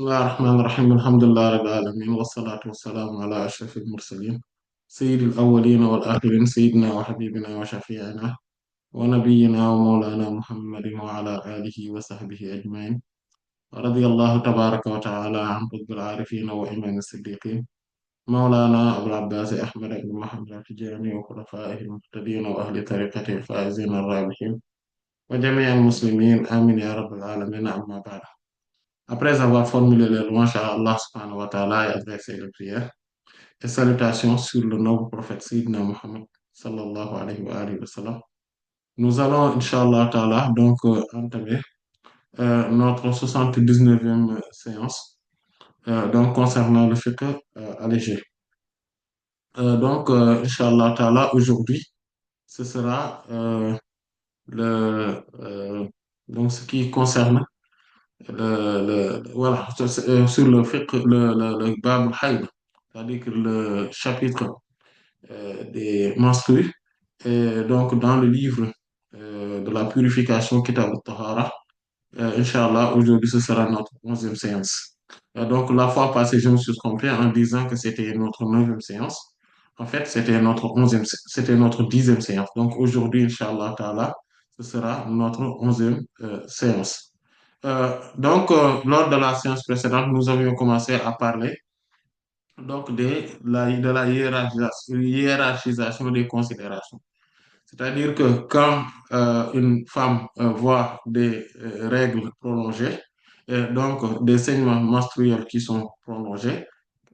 الله الرحمن الرحيم الحمد لله رب العالمين والصلاة والسلام على أشرف المرسلين سيد الأولين والآخرين سيدنا وحبيبنا وشفيعنا ونبينا ومولانا محمد وعلى آله وصحبه أجمعين رضي الله تبارك وتعالى عن قطب العارفين وإمام الصديقين مولانا أبو العباس أحمد بن محمد التجاني وخلفائه المهتدين وأهل طريقته الفائزين الرابحين وجميع المسلمين آمين يا رب العالمين أما بعد. Après avoir formulé les louanges à Allah subhanahu wa ta'ala et adressé les prières et salutations sur le noble prophète Sayyidina Muhammad sallallahu alayhi wa sallam, nous allons, Inch'Allah ta'ala, donc entamer notre 79e séance donc concernant le fiqh allégé. Inch'Allah ta'ala, aujourd'hui, ce sera le, donc ce qui concerne voilà, sur le fiqh, le bab al-hayd, c'est-à-dire que le chapitre des menstrues, et donc dans le livre de la purification, Kitab al-Tahara, Inch'Allah, aujourd'hui ce sera notre 11e séance. Donc la fois passée, je me suis trompé en disant que c'était notre 9e séance. En fait, c'était notre 10e séance. Donc aujourd'hui, Inch'Allah Ta'ala, ce sera notre 11e séance. Lors de la séance précédente, nous avions commencé à parler donc de la hiérarchisation des considérations. C'est-à-dire que quand une femme voit des règles prolongées, donc des saignements menstruels qui sont prolongés,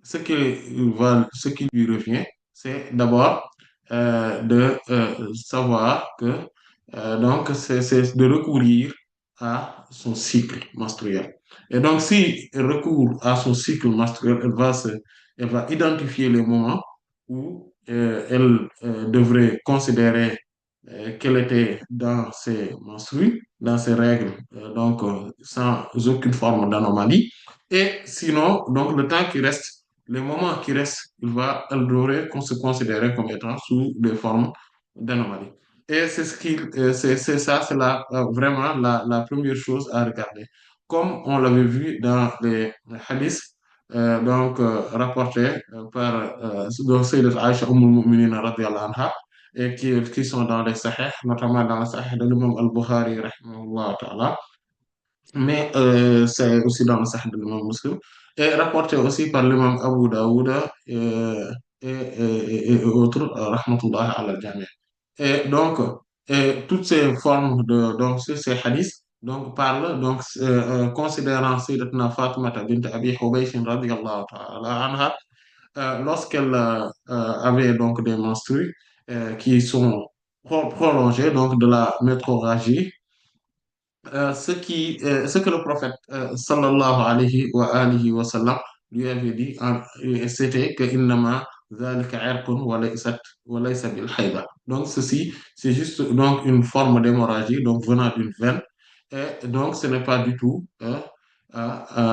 ce qui lui revient, c'est d'abord de savoir que donc c'est de recourir à son cycle menstruel. Et donc, si elle recourt à son cycle menstruel, elle va identifier les moments où elle devrait considérer qu'elle était dans ses menstrues, dans ses règles, sans aucune forme d'anomalie. Et sinon, donc le temps qui reste, les moments qui restent, elle devrait se considérer comme étant sous des formes d'anomalie. Et c'est ça, c'est vraiment la première chose à regarder. Comme on l'avait vu dans les hadiths, rapportés par donc Sayyidat Aïcha Mu'minin radiyallahu anha, et qui sont dans les Sahih, notamment dans le Sahih de l'imam Al-Bukhari, rahimahullah ta'ala, mais c'est aussi dans le Sahih de l'imam Muslim, et rapporté aussi par l'imam Abu Daoud et autres, rahmatullah ala al-jami'. Et donc, toutes ces formes donc, ces hadiths, donc, parlent, donc, considérant Sayyidatuna Fatima bint Abi Hubaysh radiyallahu ta'ala anha, lorsqu'elle avait donc des menstrues qui sont prolongés donc de la métrorragie, ce que le prophète sallallahu alayhi wa alihi wa sallam lui avait dit, c'était que innama zalika irqun wa laysa bil hayda. Donc ceci, c'est juste donc une forme d'hémorragie donc venant d'une veine, et donc ce n'est pas du tout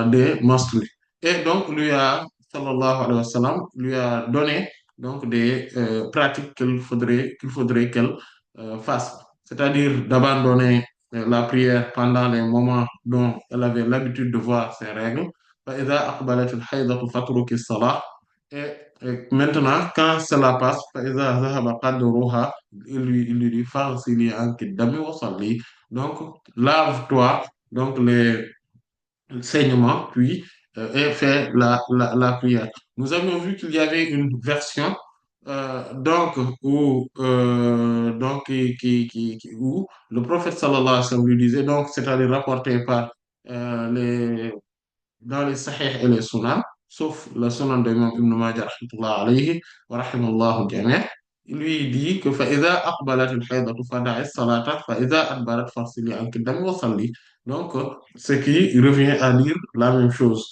des menstrues. Et donc sallallahu alayhi wa sallam lui a donné donc des pratiques qu'il faudrait qu'elle fasse, c'est-à-dire d'abandonner la prière pendant les moments dont elle avait l'habitude de voir ses règles. فإذا أقبلت الحيضة فاترك الصلاة. Et maintenant, quand cela passe, فإذا ذهب قدرها, il lui dit فاغسلي عنك الدم وصلي. Donc, lave-toi donc le saignement, puis et fait la prière. Nous avions vu qu'il y avait une version où le prophète sallallahu alayhi wa sallam lui disait, donc c'est-à-dire rapporté par dans les Sahih et les Sunan, sauf le Sunan de l'imam Ibn Majah rahmatullah alayhi wa rahimallahu al-jami'. Il lui dit que فإذا أقبلت الحيضة فدعي الصلاة فإذا أدبرت فاغسلي عنك الدم وصلي. Donc, ce qui revient à dire la même chose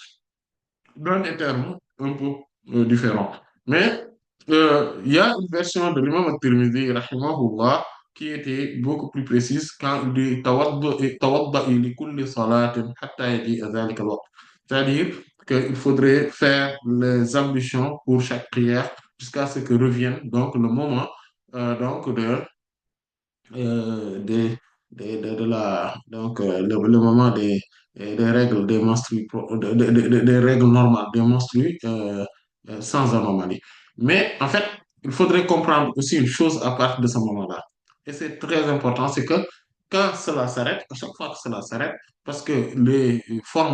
dans des termes un peu différents. Mais il y a une version de l'imam al-Tirmidhi, rahimahullah, qui était beaucoup plus précise quand il dit tawadda'i li kulli salatin hatta yaji'a dhalika al-waqt. C'est-à-dire qu'il faudrait faire les ablutions pour chaque prière jusqu'à ce que revienne donc le moment donc de le moment des règles, des menstrues, des règles normales, des menstrues sans anomalie. Mais en fait, il faudrait comprendre aussi une chose à partir de ce moment-là. Et c'est très important, c'est que quand cela s'arrête, à chaque fois que cela s'arrête, parce que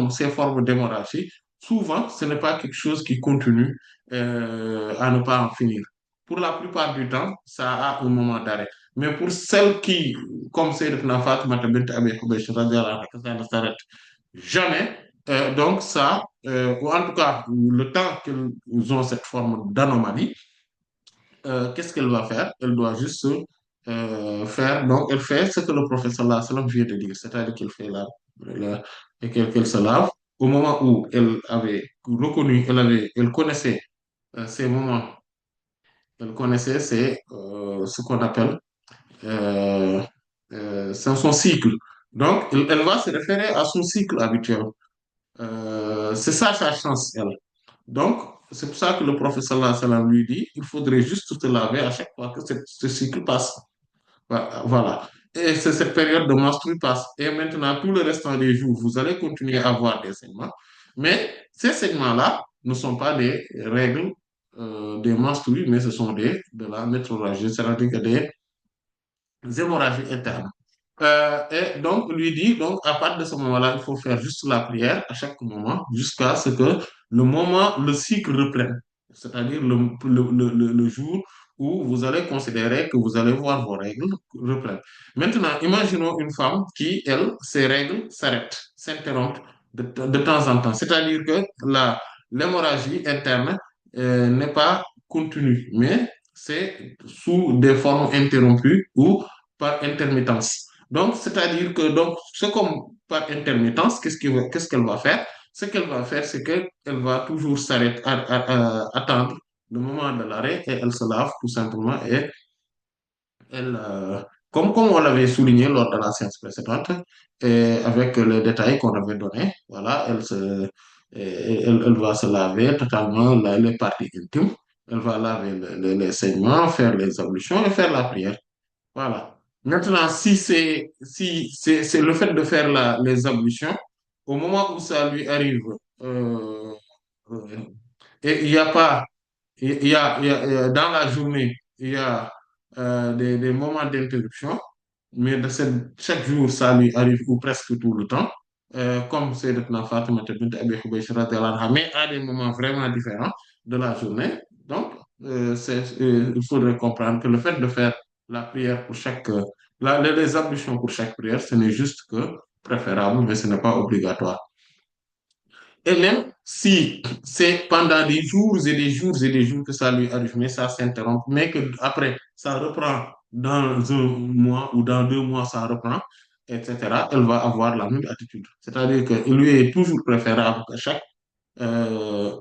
ces formes d'hémorragie, souvent, ce n'est pas quelque chose qui continue à ne pas en finir. Pour la plupart du temps, ça a un moment d'arrêt. Mais pour celles qui, comme Sayyidatuna Fatimata bint Abi Hubaysh, radiyallahu anha, que ça ne s'arrête jamais, donc ça, ou en tout cas, le temps qu'ils ont cette forme d'anomalie, qu'est-ce qu'elle va faire? Elle doit juste faire, donc elle fait ce que le prophète sallallahu alayhi wa sallam vient de dire, c'est-à-dire qu'elle fait et qu'elle se lave. Au moment où elle avait reconnu, elle connaissait ces moments, elle connaissait ce qu'on appelle euh, c'est son cycle. Donc, elle va se référer à son cycle habituel. C'est ça sa chance, elle. Donc, c'est pour ça que le professeur sallallahu alayhi wa sallam lui dit, il faudrait juste te laver à chaque fois que ce cycle passe. Voilà. Et c'est cette période de menstru passe. Et maintenant, tout le restant des jours, vous allez continuer à avoir des saignements. Mais ces saignements-là ne sont pas des règles des menstrues, mais ce sont de la métrorragie, c'est-à-dire que des hémorragies internes. Et donc, lui dit, donc, à partir de ce moment-là, il faut faire juste la prière à chaque moment, jusqu'à ce que le cycle reprenne. C'est-à-dire le jour où vous allez considérer que vous allez voir vos règles reprendre. Maintenant, imaginons une femme qui, elle, ses règles s'arrêtent, s'interrompent de temps en temps. C'est-à-dire que l'hémorragie interne n'est pas continue, mais c'est sous des formes interrompues ou par intermittence. Donc, c'est-à-dire que, donc, c'est comme par intermittence, qu'est-ce qu'elle va faire? Ce qu'elle va faire, c'est qu'elle va toujours s'arrêter, attendre le moment de l'arrêt et elle se lave tout simplement et elle, comme on l'avait souligné lors de la séance précédente, et avec les détails qu'on avait donnés, voilà, elle va se laver totalement les parties intimes. Elle va laver les saignements, faire les ablutions et faire la prière. Voilà. Maintenant, si c'est le fait de faire les ablutions, au moment où ça lui arrive, euh, euh, et il n'y a pas, dans la journée, il y a des moments d'interruption, mais chaque jour, ça lui arrive ou presque tout le temps, comme c'est le plan Fatima bint Abi Hubaysh radhiyallahu anha, mais à des moments vraiment différents de la journée. Donc, il faudrait comprendre que le fait de faire la prière pour les ablutions pour chaque prière, ce n'est juste que préférable, mais ce n'est pas obligatoire. Et même si c'est pendant des jours et des jours et des jours que ça lui arrive, mais ça s'interrompt, mais que après ça reprend dans un mois ou dans 2 mois, ça reprend, etc., elle va avoir la même attitude. C'est-à-dire qu'il lui est toujours préférable à chaque euh,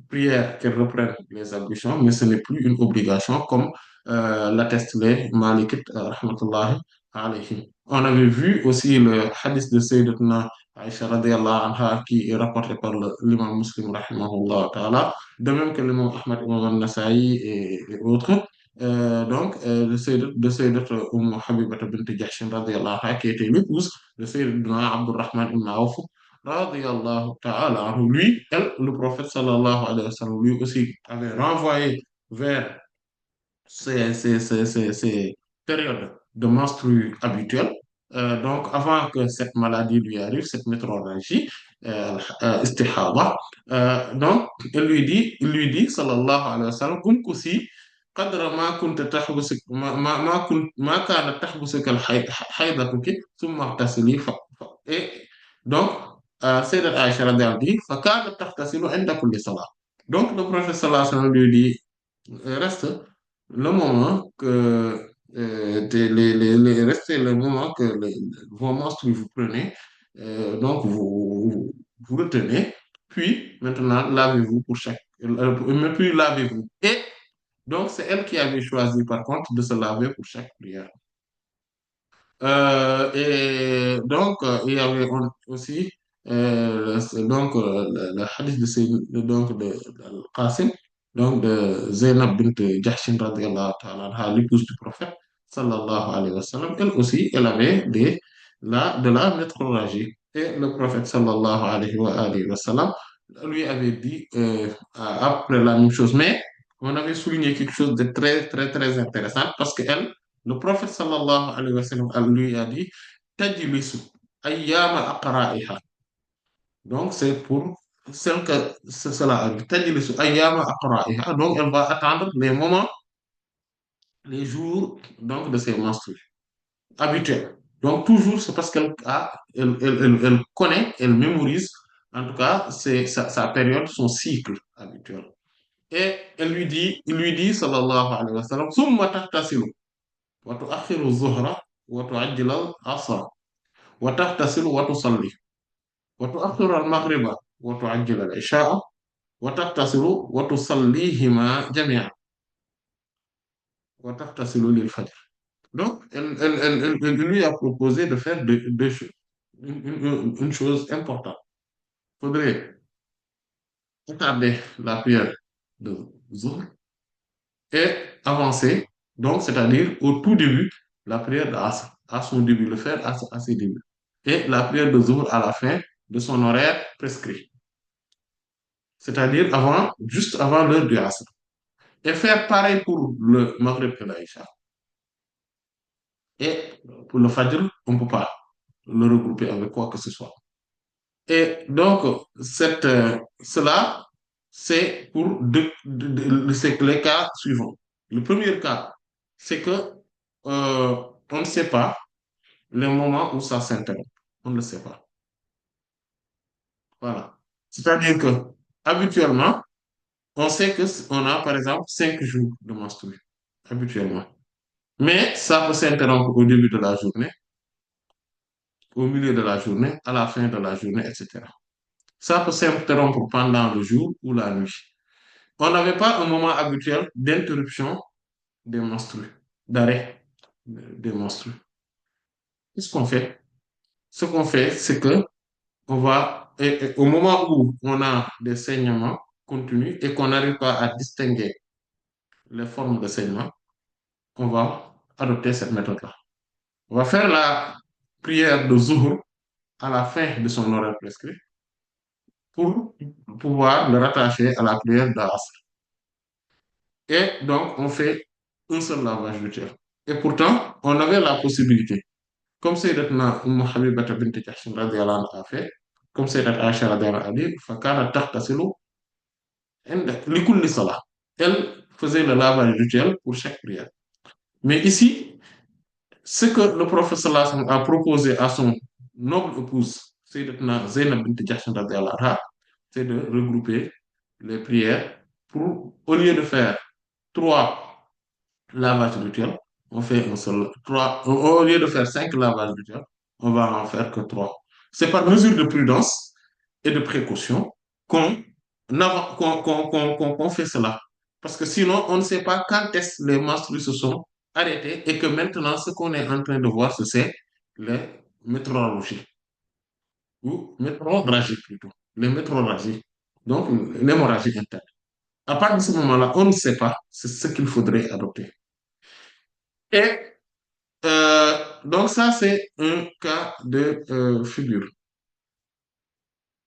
prière qu'elle reprenne les ablutions, mais ce n'est plus une obligation comme l'attestent les Malikites, rahmatullahi alayhim. On avait vu aussi le hadith de Sayyidatuna Aisha radiyallahu anha qui est rapporté par l'imam Muslim rahimahullah ta'ala, de même que l'imam Ahmad, imam al-Nasa'i et autres. De Sayyidat Habibata bint Jahshin radiyallahu anha qui était l'épouse de Sayyidina Abdurrahman ibn Awf radiyallahu ta'ala anhu. Lui, le prophète sallallahu alayhi wa sallam, lui aussi avait renvoyé vers ces périodes de menstrues habituelles. Donc, avant que cette maladie lui arrive, cette métrorragie, istihada, donc, il lui dit, sallallahu alayhi wa sallam, umkusi قدر ما كنت تحبسك ما كنت ما كانت تحبسك حيضتك ثم اغتسلي et donc Sayyidat Aïcha radhiyallahu anha dit فكانت تغتسل عند كل صلاة. Donc le prophète sallallahu alayhi wa sallam lui dit reste le moment que restez le moment que vos menstrues vous prenez, donc vous retenez, puis maintenant lavez-vous pour chaque, mais puis lavez-vous. Et donc c'est elle qui avait choisi par contre de se laver pour chaque prière. Et donc il y avait aussi le hadith de Al-Qasim, donc de Zainab bint Jahshin radiyallahu ta'ala anha, l'épouse du prophète sallallahu alayhi wa sallam, elle aussi, elle avait de la métrorragie. Et le prophète sallallahu alayhi wa sallam lui avait dit après la même chose. Mais on avait souligné quelque chose de très, très, très intéressant parce que elle, le prophète sallallahu alayhi wa sallam, elle lui a dit, tajlisu ayyama aqra'iha. Donc, c'est pour celle que cela arrive. Tajlisu ayyama aqra'iha. Donc, elle va attendre les moments, les jours donc, de ses menstrues habituels. Donc, toujours, c'est parce elle connaît, elle mémorise, en tout cas, c'est sa période, son cycle habituel. Et il lui dit, sallallahu alayhi wa sallam, summa tahtasilu, wa tu'akhiru zuhra, wa tu'ajjilu al-asra, wa tahtasilu wa tusalli, wa tu'akhiru al-maghriba, wa tu'ajjilu al-isha'a, wa tahtasilu wa tusallihima jami'an, wa tahtasilu lil-fajr. Donc, elle lui a proposé de faire deux choses. Une chose importante. Il faudrait attarder la prière de Zuhr et avancer. Donc, c'est-à-dire au tout début, la prière d'Asr, à son début, le faire à ses débuts. Et la prière de Zuhr à la fin de son horaire prescrit. C'est-à-dire juste avant l'heure du Asr. Et faire pareil pour le Maghrib et l'Aïcha. Et pour le Fajr, on ne peut pas le regrouper avec quoi que ce soit. Et donc, cela, c'est pour c'est les cas suivants. Le premier cas, c'est que on ne sait pas le moment où ça s'interrompt. On ne le sait pas. Voilà. C'est-à-dire que habituellement, on sait que on a par exemple 5 jours de menstrues habituellement. Mais ça peut s'interrompre au début de la journée, au milieu de la journée, à la fin de la journée, etc. Ça peut s'interrompre pendant le jour ou la nuit. On n'avait pas un moment habituel d'interruption des menstrues, d'arrêt des menstrues. Qu'est-ce qu'on fait? Ce qu'on fait, c'est que et au moment où on a des saignements continus et qu'on n'arrive pas à distinguer les formes de saignement, on va adopter cette méthode-là. On va faire la prière de Zuhur à la fin de son horaire prescrit pour pouvoir le rattacher à la prière d'Asr. Et donc, on fait un seul lavage rituel. Et pourtant, on avait la possibilité, comme Sayyidatuna Habibata bint Jahsh radhiyallahu anha a fait, comme Sayyidat Aisha radhiyallahu anha a dit, فَكَانَتْ تَغْتَسِلُ لِكُلِّ صَلَاةٍ. Elle faisait le lavage rituel pour chaque prière. Mais ici, ce que le prophète sallallahu alayhi wa sallam a proposé à son noble épouse, Sayyidatuna Zainab bint Jahsh radhiyallahu anha, c'est de regrouper les prières pour, au lieu de faire 3 lavages rituels, on fait un seul, trois, au lieu de faire 5 lavages rituels, on va en faire que 3. C'est par mesure de prudence et de précaution qu'on fait cela. Parce que sinon, on ne sait pas quand est-ce les menstrues se sont arrêtées et que maintenant, ce qu'on est en train de voir, c'est les métrorragies, ou métrorragie plutôt, les métrorragies, donc l'hémorragie interne. À partir de ce moment-là, on ne sait pas, c'est ce qu'il faudrait adopter. Et donc ça, c'est un cas de figure.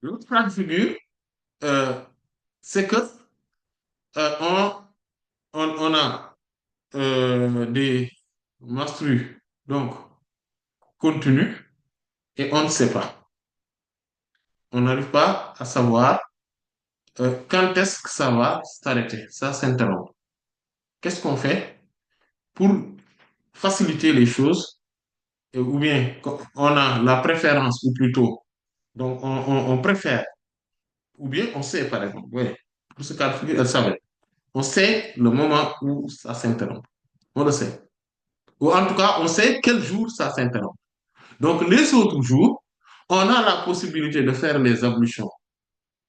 L'autre cas de figure, euh, c'est que on a des menstrues donc continues et on ne sait pas. On n'arrive pas à savoir quand est-ce que ça va s'arrêter, ça s'interrompt. Qu'est-ce qu'on fait pour faciliter les choses, ou bien on a la préférence, ou plutôt, donc on préfère, ou bien on sait par exemple, oui, pour ce cas de figure, elle savait. On sait le moment où ça s'interrompt. On le sait. Ou en tout cas, on sait quel jour ça s'interrompt. Donc, les autres jours, on a la possibilité de faire les ablutions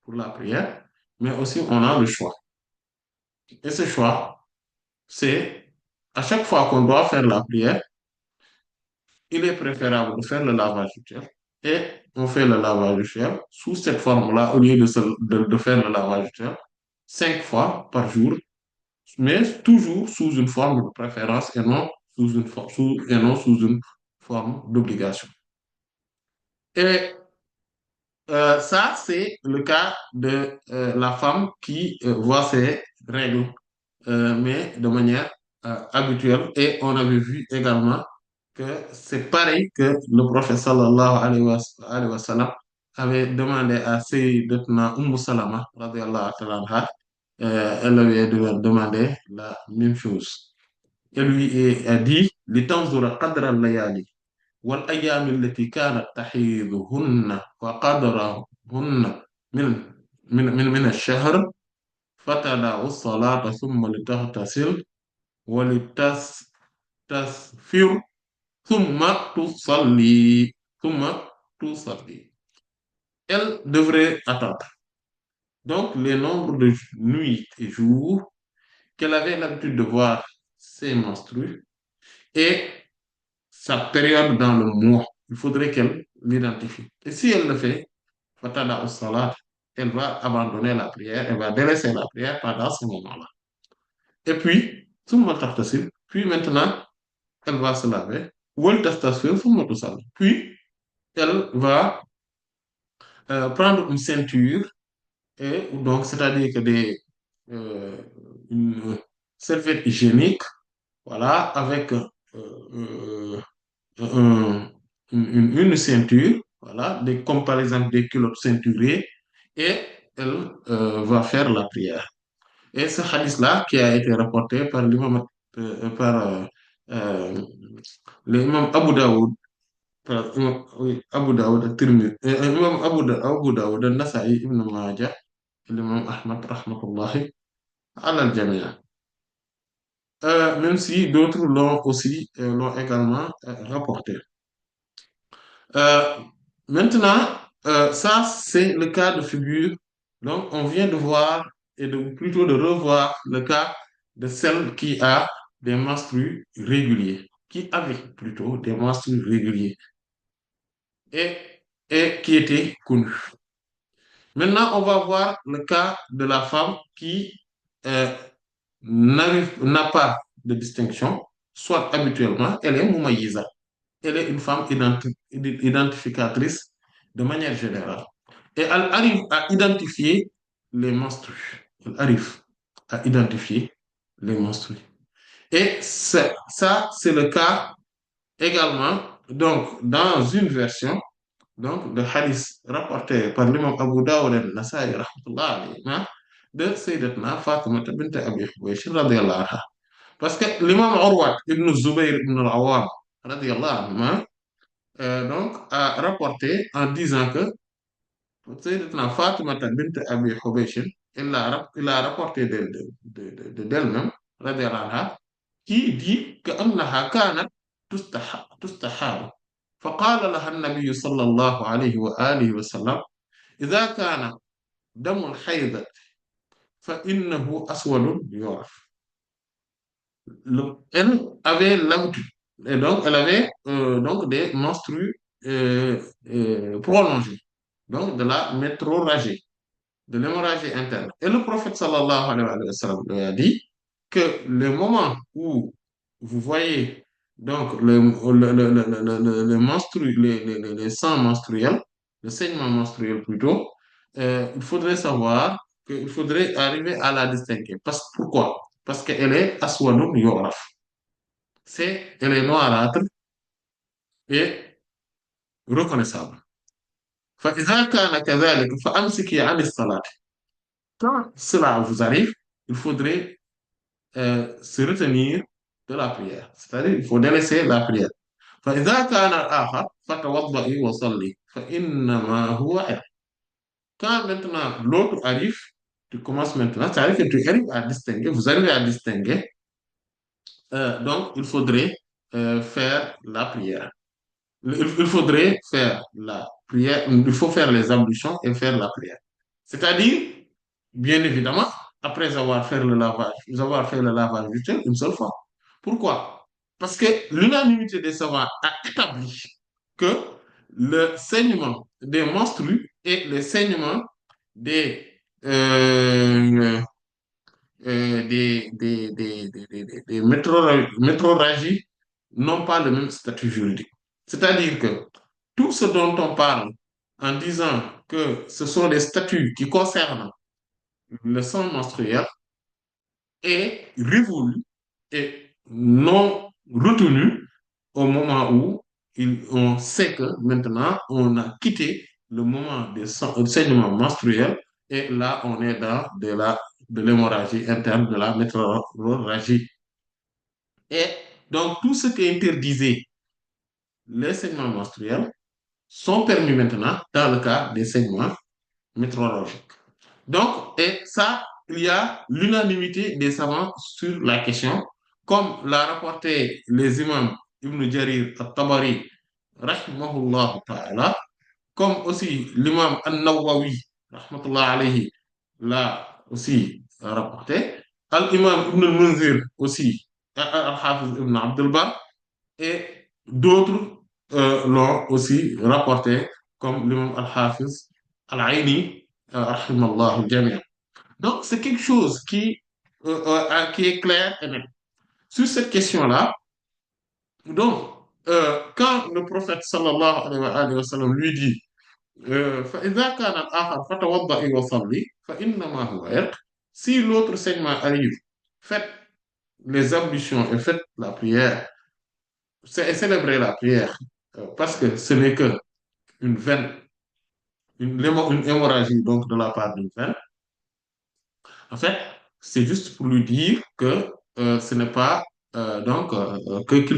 pour la prière, mais aussi on a le choix. Et ce choix, c'est à chaque fois qu'on doit faire la prière, il est préférable de faire le lavage rituel. Et on fait le lavage rituel sous cette forme-là, au lieu de faire le lavage rituel 5 fois par jour, mais toujours sous une forme de préférence et non et non sous une forme d'obligation. Et ça, c'est le cas de la femme qui voit ses règles, mais de manière habituelle. Et on avait vu également que c'est pareil que le prophète sallallahu alayhi wa sallam avait demandé à Sayyidatuna Salama, radiyallahu ta'ala anha, elle avait demandé la même chose. Elle lui a dit, لِتَنْظُرَ قَدْرَ اللَّيَالِي والأيام التي كانت تحيضهن وقدرهن من من الشهر فتدع الصلاة ثم لتغتسل ولتستغفر ثم تصلي ثم تصلي. Elle devrait attendre. Donc, les nombres de nuits et jours qu'elle avait l'habitude de voir ses menstrues et sa période dans le mois. Il faudrait qu'elle l'identifie. Et si elle le fait, fatada au salat, elle va abandonner la prière, elle va délaisser la prière pendant ce moment-là. Et puis, summa taghtasil, puis maintenant, elle va se laver, wal tastasfir, summa tusalli. Puis, elle va prendre une ceinture, et donc, c'est-à-dire que euh, une serviette hygiénique, voilà, avec un- une ceinture, voilà, comme par exemple des culottes ceinturées, et elle va faire la prière. Et ce hadith-là, qui a été rapporté par par euh, l'imam Abu Daoud, oui, Abu Daoud, at-Tirmidhi, imam Abu Daoud, al-Nasa'i, Ibn Majah, l'imam Ahmad, rahmatullahi, ala al-jami'. Même si d'autres l'ont également rapporté. Euh, Maintenant, ça, c'est le cas de figure. Donc, on vient de voir, plutôt de revoir le cas de celle qui a des menstrues réguliers, qui avait plutôt des menstrues réguliers et, et qui était connue. Maintenant, on va voir le cas de la femme qui euh, n'a pas de distinction, soit habituellement, elle est moumaïsa. Elle est une femme identificatrice de manière générale. Et elle arrive à identifier les menstrues. Elle arrive à identifier les menstrues. Et ça, c'est le cas également, donc, dans une version donc, de hadith rapporté par l'imam Abu Dawud al-Nasa'i, rahmatullah alayhi, de Sayyidatna Fatima bint Abi Hubaysh, radiyallahu anha. Parce que l'imam Urwa ibn Zubayr ibn al-Awwam, radiyallahu anhu, donc, a rapporté en disant que Sayyidatuna Fatima bint Abi Hubaysh, il a rapporté d'elle-même, radiyallahu anha, qui dit que أنها كانت تستحاب فقال لها النبي صلى الله عليه وآله وسلم إذا كان دم الحيض فإنه أسود يعرف. Elle avait l'habitude, et donc elle avait donc des menstrues prolongées, donc de la métrorragie, de l'hémorragie interne. Et le prophète sallallahu alayhi wa sallam lui a dit que le moment où vous voyez donc les sangs menstruels, le saignement menstruel plutôt, il faudrait savoir qu'il faudrait arriver à la distinguer. Pourquoi? Parce qu'elle est aswadun yu'raf. Elle est noirâtre et reconnaissable. فإذا كان كذلك فأمسكي عن الصلاة. Quand cela vous arrive, il faudrait se retenir de la prière. C'est-à-dire, il faut délaisser la prière. فإذا كان الآخر فتوضئي وصلي فإنما هو عرق. Quand maintenant l'autre arrive, tu commences maintenant, c'est-à-dire que tu arrives à distinguer, vous arrivez à distinguer, donc il faudrait faire la prière. Il faudrait faire la prière, il faut faire les ablutions et faire la prière. C'est-à-dire, bien évidemment, après avoir fait le lavage rituel une seule fois. Pourquoi? Parce que l'unanimité des savants a établi que le saignement des menstrues et le saignement des, euh, des métrorragies n'ont pas le même statut juridique. C'est-à-dire que tout ce dont on parle en disant que ce sont des statuts qui concernent le sang menstruel est révolu et non retenu au moment où on sait que maintenant on a quitté le moment des saignements menstruels et là on est dans de l'hémorragie interne, de la métrorragie. Et donc tout ce qui interdisait les saignements menstruels sont permis maintenant dans le cas des saignements métrorologiques. Donc, et ça, il y a l'unanimité des savants sur la question, comme l'a rapporté les imams Ibn Jarir al-Tabari, rahimahullah ta'ala, comme aussi l'imam al-Nawawi, rahmatullah alayhi, l'a aussi rapporté, al-imam Ibn al-Munzir aussi, al-Hafiz Ibn Abdul Bar, et d'autres l'ont aussi rapporté, comme l'imam al-Hafiz al-Aini, rahimallahu al-jami'. Donc, c'est quelque chose qui est clair et net. Sur cette question-là, donc, quand le prophète sallallahu alayhi wa sallam lui dit فإذا كان الآخر فتوضئي وصلي فإنما هو عرق. Si l'autre saignement arrive, faites les ablutions et faites la prière, célébrez la prière, parce que ce n'est que une veine, une hémorragie donc de la part d'une veine. En fait, c'est juste pour lui dire que ce n'est pas que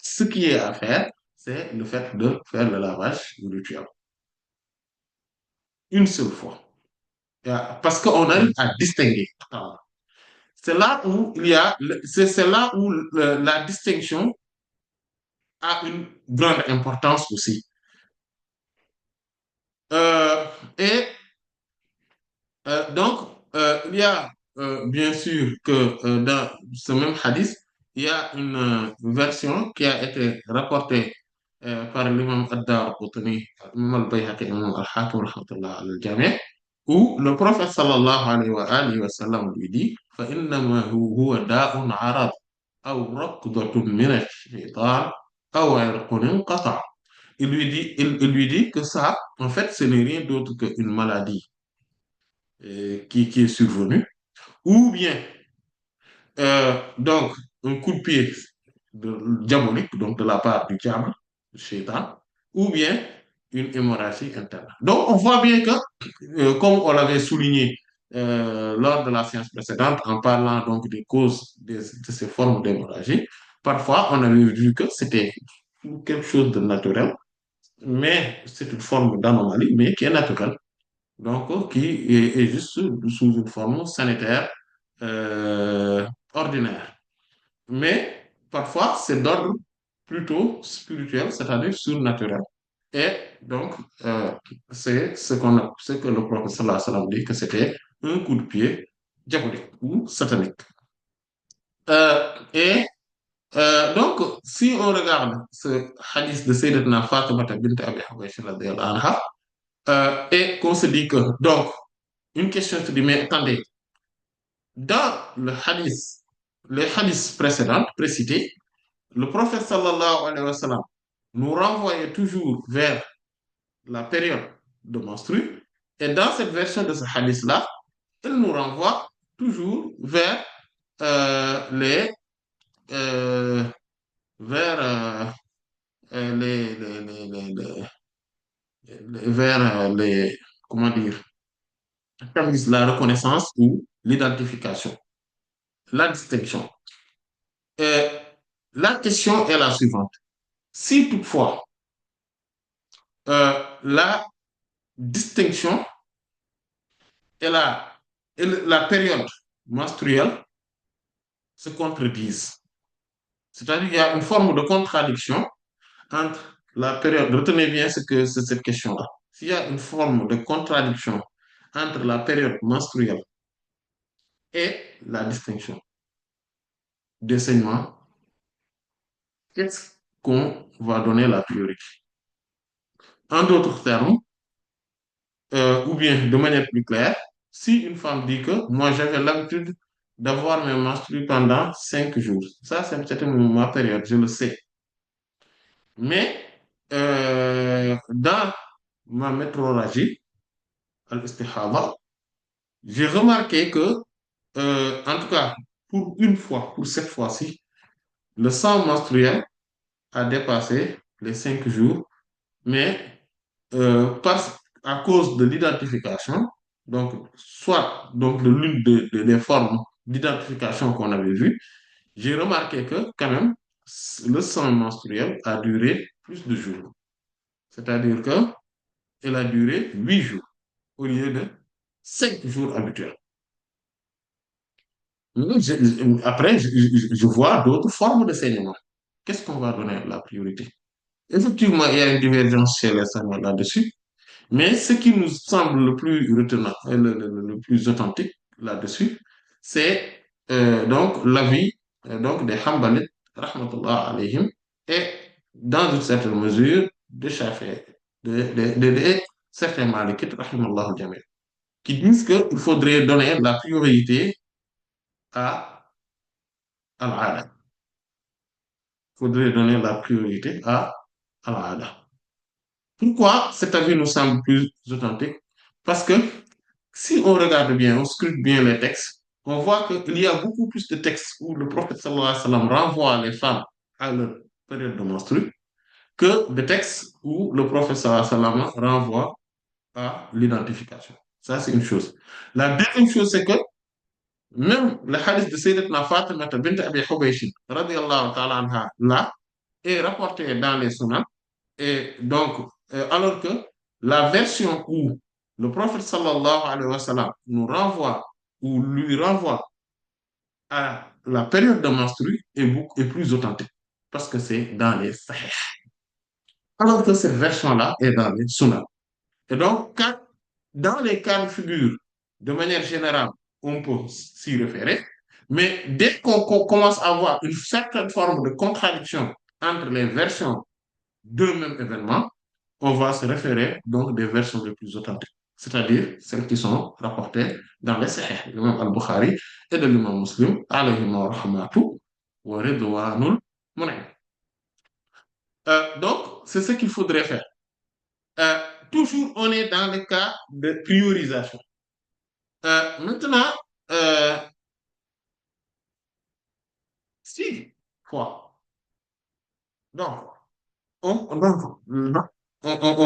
ce qui est à faire, c'est le fait de faire le lavage rituel une seule fois. Parce qu'on arrive à distinguer. C'est là où c'est là où la distinction a une grande importance aussi. Euh, et donc, il y a bien sûr que dans ce même hadith, il y a une version qui a été rapportée par l'imam Ad-Darqutni, l'imam Al-Bayhaqi, l'imam Al-Hakim, rahmatullah al-Jami', où le prophète sallallahu alayhi wa sallam lui dit فإنما هو داء عرض أو ركضة من الشيطان أو عرق انقطع. Il lui dit que ça, en fait, ce n'est rien d'autre qu'une maladie qui est survenu, ou bien donc un coup de pied diabolique, donc de la part du diable, du shaitan, ou bien une hémorragie interne. Donc on voit bien que, comme on l'avait souligné lors de la séance précédente, en parlant donc des causes de ces formes d'hémorragie, parfois on avait vu que c'était quelque chose de naturel, mais c'est une forme d'anomalie, mais qui est naturelle donc qui est juste sous une forme sanitaire ordinaire. Mais parfois, c'est d'ordre plutôt spirituel, c'est-à-dire surnaturel. Et donc, c'est ce que le prophète sallallahu alayhi wa sallam dit que c'était un coup de pied diabolique ou satanique. Et donc, si on regarde ce hadith de Sayyidatuna Fatima bint Abi Hubaysh radhiyallahu anha, et qu'on se dit que, donc, une question se dit, mais attendez, dans les hadiths précédents, précités, le prophète sallallahu alayhi wa sallam nous renvoyait toujours vers la période de menstru. Et dans cette version de ce hadith-là, il nous renvoie toujours vers les euh, vers vers comment dire, la reconnaissance ou l'identification, la distinction. Euh, la question est la suivante. Si toutefois la distinction et la période menstruelle se contredisent, c'est-à-dire qu'il y a une forme de contradiction entre la période, retenez bien ce que c'est cette question-là. S'il y a une forme de contradiction entre la période menstruelle et la distinction des saignements, qu'est-ce qu'on va donner la priorité? En d'autres termes, ou bien de manière plus claire, si une femme dit que moi j'avais l'habitude d'avoir mes menstrues pendant 5 jours, ça c'était ma période, je le sais. Mais dans ma métrorragie, al-istihada, j'ai remarqué que, en tout cas, pour une fois, pour cette fois-ci, le sang menstruel a dépassé les 5 jours, mais à cause de l'identification, donc soit donc de l'une des formes d'identification qu'on avait vues, j'ai remarqué que quand même, le sang menstruel a duré plus de jours. C'est-à-dire que elle a duré 8 jours au lieu de 5 jours habituels. Après, je vois d'autres formes de saignement. Qu'est-ce qu'on va donner la priorité? Effectivement, il y a une divergence chez les savants là-dessus, mais ce qui nous semble le plus retenant et le plus authentique là-dessus, c'est donc l'avis donc des Hanbalites, rahmatullah alayhim, et dans une certaine mesure de Shafi'i, de certains Malikites, rahimallahu jami', qui disent qu'il faudrait donner la priorité à l'Ada. Il faudrait donner la priorité à l'Ada. Pourquoi cet avis nous semble plus authentique? Parce que si on regarde bien, on scrute bien les textes, on voit qu'il y a beaucoup plus de textes où le prophète sallallahu alayhi wa sallam renvoie les femmes à leur période de menstru que de textes où le prophète sallallahu alayhi wa sallam renvoie à l'identification. Ça, c'est une chose. La deuxième chose, c'est que même le hadith de Sayyidatna Fatima bint Abi Hubaysh, radiyallahu ta'ala anha, là, est rapporté dans les sunnah. Et donc, alors que la version où le prophète sallallahu alayhi wa sallam nous renvoie ou lui renvoie à la période de menstru est plus authentique parce que c'est dans les sahih. Alors que cette version-là est dans les sunnah. Et donc, dans les cas de figure, de manière générale, on peut s'y référer, mais dès qu'on commence à avoir une certaine forme de contradiction entre les versions d'un même événement, on va se référer donc des versions les plus authentiques, c'est-à-dire celles qui sont rapportées dans les Sahih, l'imam al-Bukhari et de l'imam Muslim, alayhim wa rahmatu wa ridwanul mun'im. Donc, c'est ce qu'il faudrait faire. Euh, Toujours, on est dans le cas de priorisation. Maintenant, euh, si, quoi? Donc, on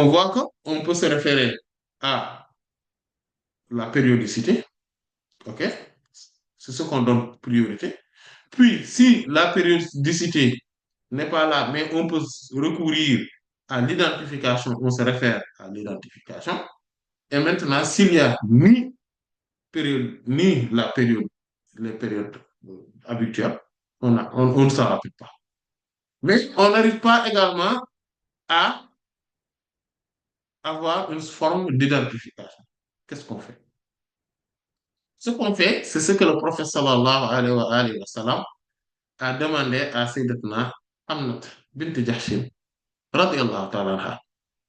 voit qu'on peut se référer à la périodicité, ok? C'est ce qu'on donne priorité. Puis, si la périodicité n'est pas là, mais on peut recourir à l'identification, on se réfère à l'identification. Et maintenant, s'il y a ni la période, les périodes habituelles, on ne s'en rappelle pas. Mais on n'arrive pas également à avoir une forme d'identification. Qu'est-ce qu'on fait? Ce qu'on fait, c'est ce que le prophète sallallahu alayhi wa sallam a demandé à Sayyidatna Hamnat bint Jahshin, radiyallahu ta'ala anha,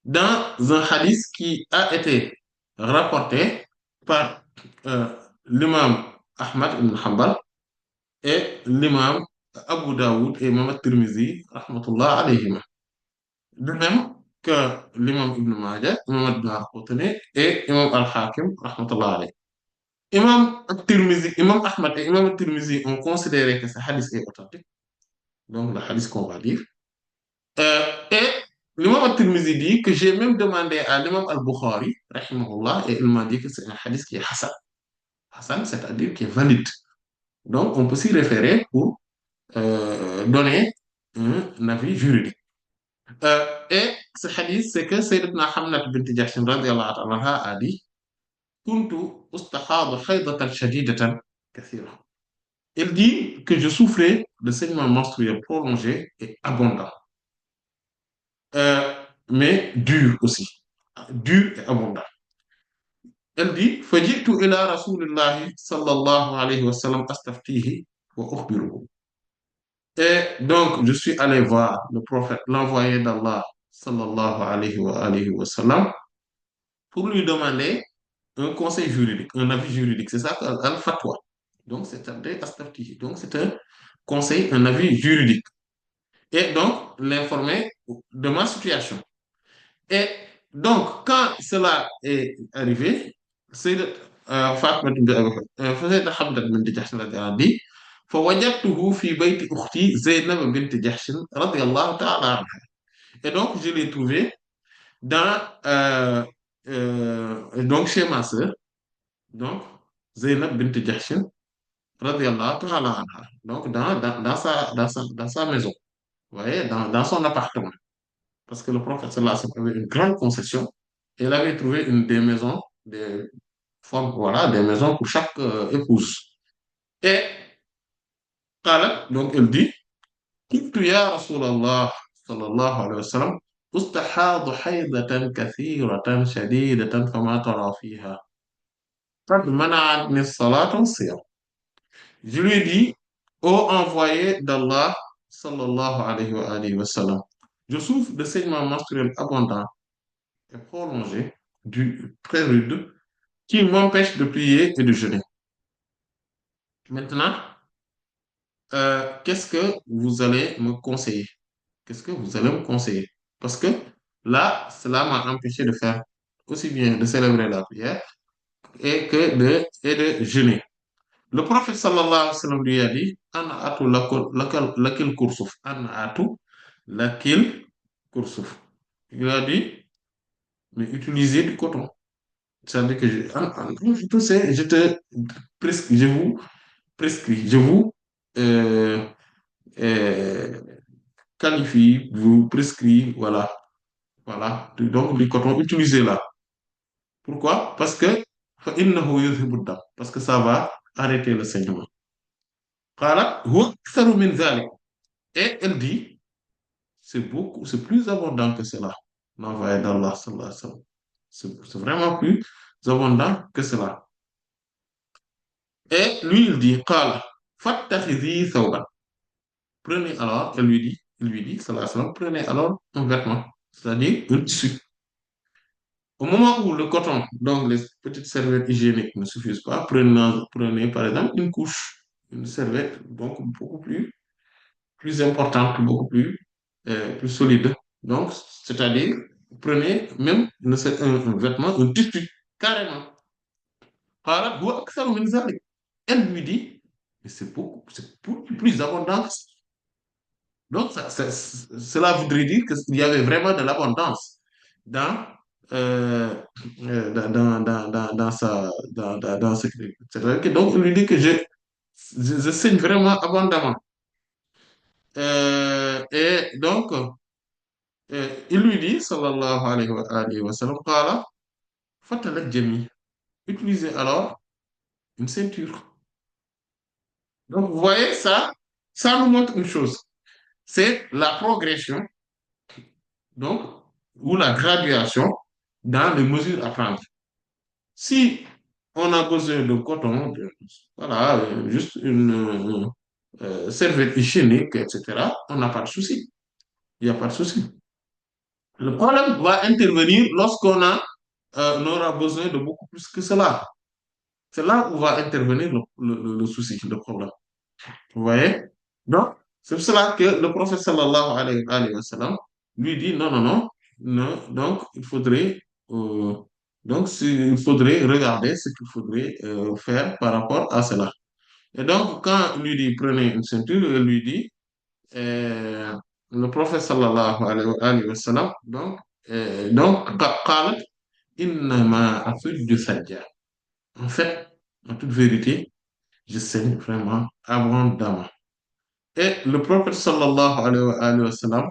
dans un hadith qui a été rapporté par euh, l'imam Ahmad ibn Hanbal et l'imam Abu Daoud et imam Tirmizi, rahmatullah alayhima. De même que l'imam Ibn Majah, imam Ad-Darqutni et imam Al-Hakim, rahmatullah alayhi. Imam Tirmizi, imam Ahmad et imam Tirmizi ont considéré que ce hadith est authentique, donc le hadith qu'on va lire. Et l'imam At-Tirmidhi dit que j'ai même demandé à l'imam Al-Bukhari, rahimahullah, et il m'a dit que c'est un hadith qui est Hassan. Hassan, c'est-à-dire qui est valide. Donc, on peut s'y référer pour donner un avis juridique. Et ce hadith, c'est que Sayyidatna Hamnat bint Jahsh radiyallahu anha a dit Kuntu ustahadu haydatan shadidatan kathira. Elle dit que je souffrais de saignements menstruels prolongés et abondants. Euh, mais dur aussi. Dur et abondant. Elle dit, فجئت إلى رسول الله صلى الله عليه وسلم أستفتيه وأخبره. Et donc, je suis allé voir le prophète, l'envoyé d'Allah, sallallahu alayhi wa sallam, pour lui demander un conseil juridique, un avis juridique. C'est ça, al-fatwa. Donc, c'est un astaftihi. Donc, c'est un conseil, un avis juridique. et donc l'informer de ma situation. Et donc, quand cela est arrivé, Sayyidat Fatima Sayyidat Hamdat bint Jahsh radiyallahu anha dit فوجدته في بيت أختي زينب بنت جحش رضي الله تعالى عنها. Et donc, je l'ai trouvé dans, donc chez ma sœur, donc Zeynab bint Jahsh radiyallahu ta'ala anha. Donc, dans sa maison, vous voyez, dans son appartement. Parce que le prophète sallallahu alayhi wa sallam avait une grande concession et il avait trouvé une des maisons, des formes, voilà, des maisons pour chaque épouse. Et donc elle dit, قلت يا رسول الله صلى الله عليه وسلم استحاض حيضة كثيرة شديدة فما ترى فيها قد منعتني الصلاة والصيام. Je lui ai dit, ô envoyé d'Allah sallallahu alayhi wa sallam, je souffre de saignements menstruels abondants et prolongés, très rudes, qui m'empêchent de prier et de jeûner. Maintenant, qu'est-ce que vous allez me conseiller? Qu'est-ce que vous allez me conseiller? Parce que là, cela m'a empêché de faire aussi bien de célébrer la prière et de jeûner. Le prophète sallallahu alayhi wa sallam lui a dit, Ana atu lakil kursuf. Ana atu lakil kursuf. Il a dit, mais utilisez du coton. C'est-à-dire que je te je vous prescrit, je vous euh, euh, qualifie, vous prescrit, voilà, voilà. Donc, du coton, utilisez-la. Pourquoi? Parce que, فإنه يذهب الدم. Parce que ça va arrêter le saignement. قالت هو أكثر من ذلك. Et elle dit, c'est plus abondant que cela. L'envoyé d'Allah, sallallahu alayhi wa sallam. C'est vraiment plus abondant que cela. Et lui, il dit, قال فاتخذي ثوبا. Prenez alors, il lui dit, sallallahu alayhi wa sallam, prenez alors un vêtement, c'est-à-dire un tissu. Au moment où le coton, donc les petites serviettes hygiéniques ne suffisent pas, prenez par exemple une couche, une serviette donc beaucoup plus importante, beaucoup plus solide. Donc, c'est-à-dire, prenez même un vêtement, un tissu, carrément. قالت هو أكثر من ذلك. Elle lui dit, mais c'est plus abondant. Donc, cela voudrait dire qu'il y avait vraiment de l'abondance dans, euh, dans ce qu'il. C'est-à-dire que donc, il lui dit que je saigne vraiment abondamment. Et donc, il lui dit, sallallahu alayhi wa sallam, qala, fatalajjami. Utilisez alors une ceinture. Donc, vous voyez, ça nous montre une chose. C'est la progression, donc, ou la graduation dans les mesures à prendre. Si on a besoin de coton, voilà, juste une serviette hygiénique, etc., on n'a pas de souci. Il n'y a pas de souci. Le problème va intervenir lorsqu'on on aura besoin de beaucoup plus que cela. C'est là où va intervenir le souci, le problème. Vous voyez? Donc, c'est pour cela que le prophète sallallahu alayhi wa sallam lui dit non, non, non, non. Donc, il faudrait regarder ce qu'il faudrait faire par rapport à cela. Et donc, quand il lui dit prenez une ceinture, il lui dit euh, le prophète sallallahu alayhi wa sallam, donc, قالت إنما أفج سجا. En fait, en toute vérité, je saigne vraiment abondamment. Et le prophète sallallahu alayhi wa sallam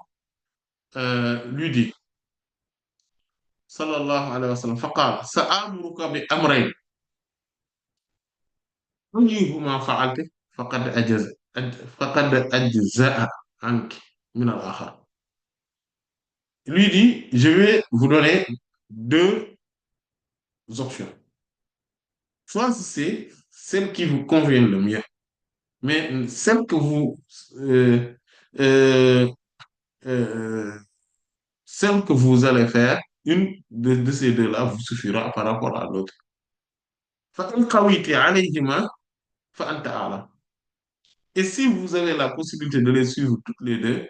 lui dit, sallallahu alayhi wa sallam, فقال سآمرك بأمرين أيهما فعلت فقد أجزأ عنك من الآخر. Il lui dit, je vais vous donner deux options. Choisissez celle qui vous convient le mieux. Mais celle que euh, euh, euh, celle que vous allez faire, une de ces deux-là vous suffira par rapport à l'autre. فَإِنْ قَوِيتِ عَلَيْهِمَا فَأَنْتَ أَعْلَمُ. Et si vous avez la possibilité de les suivre toutes les deux,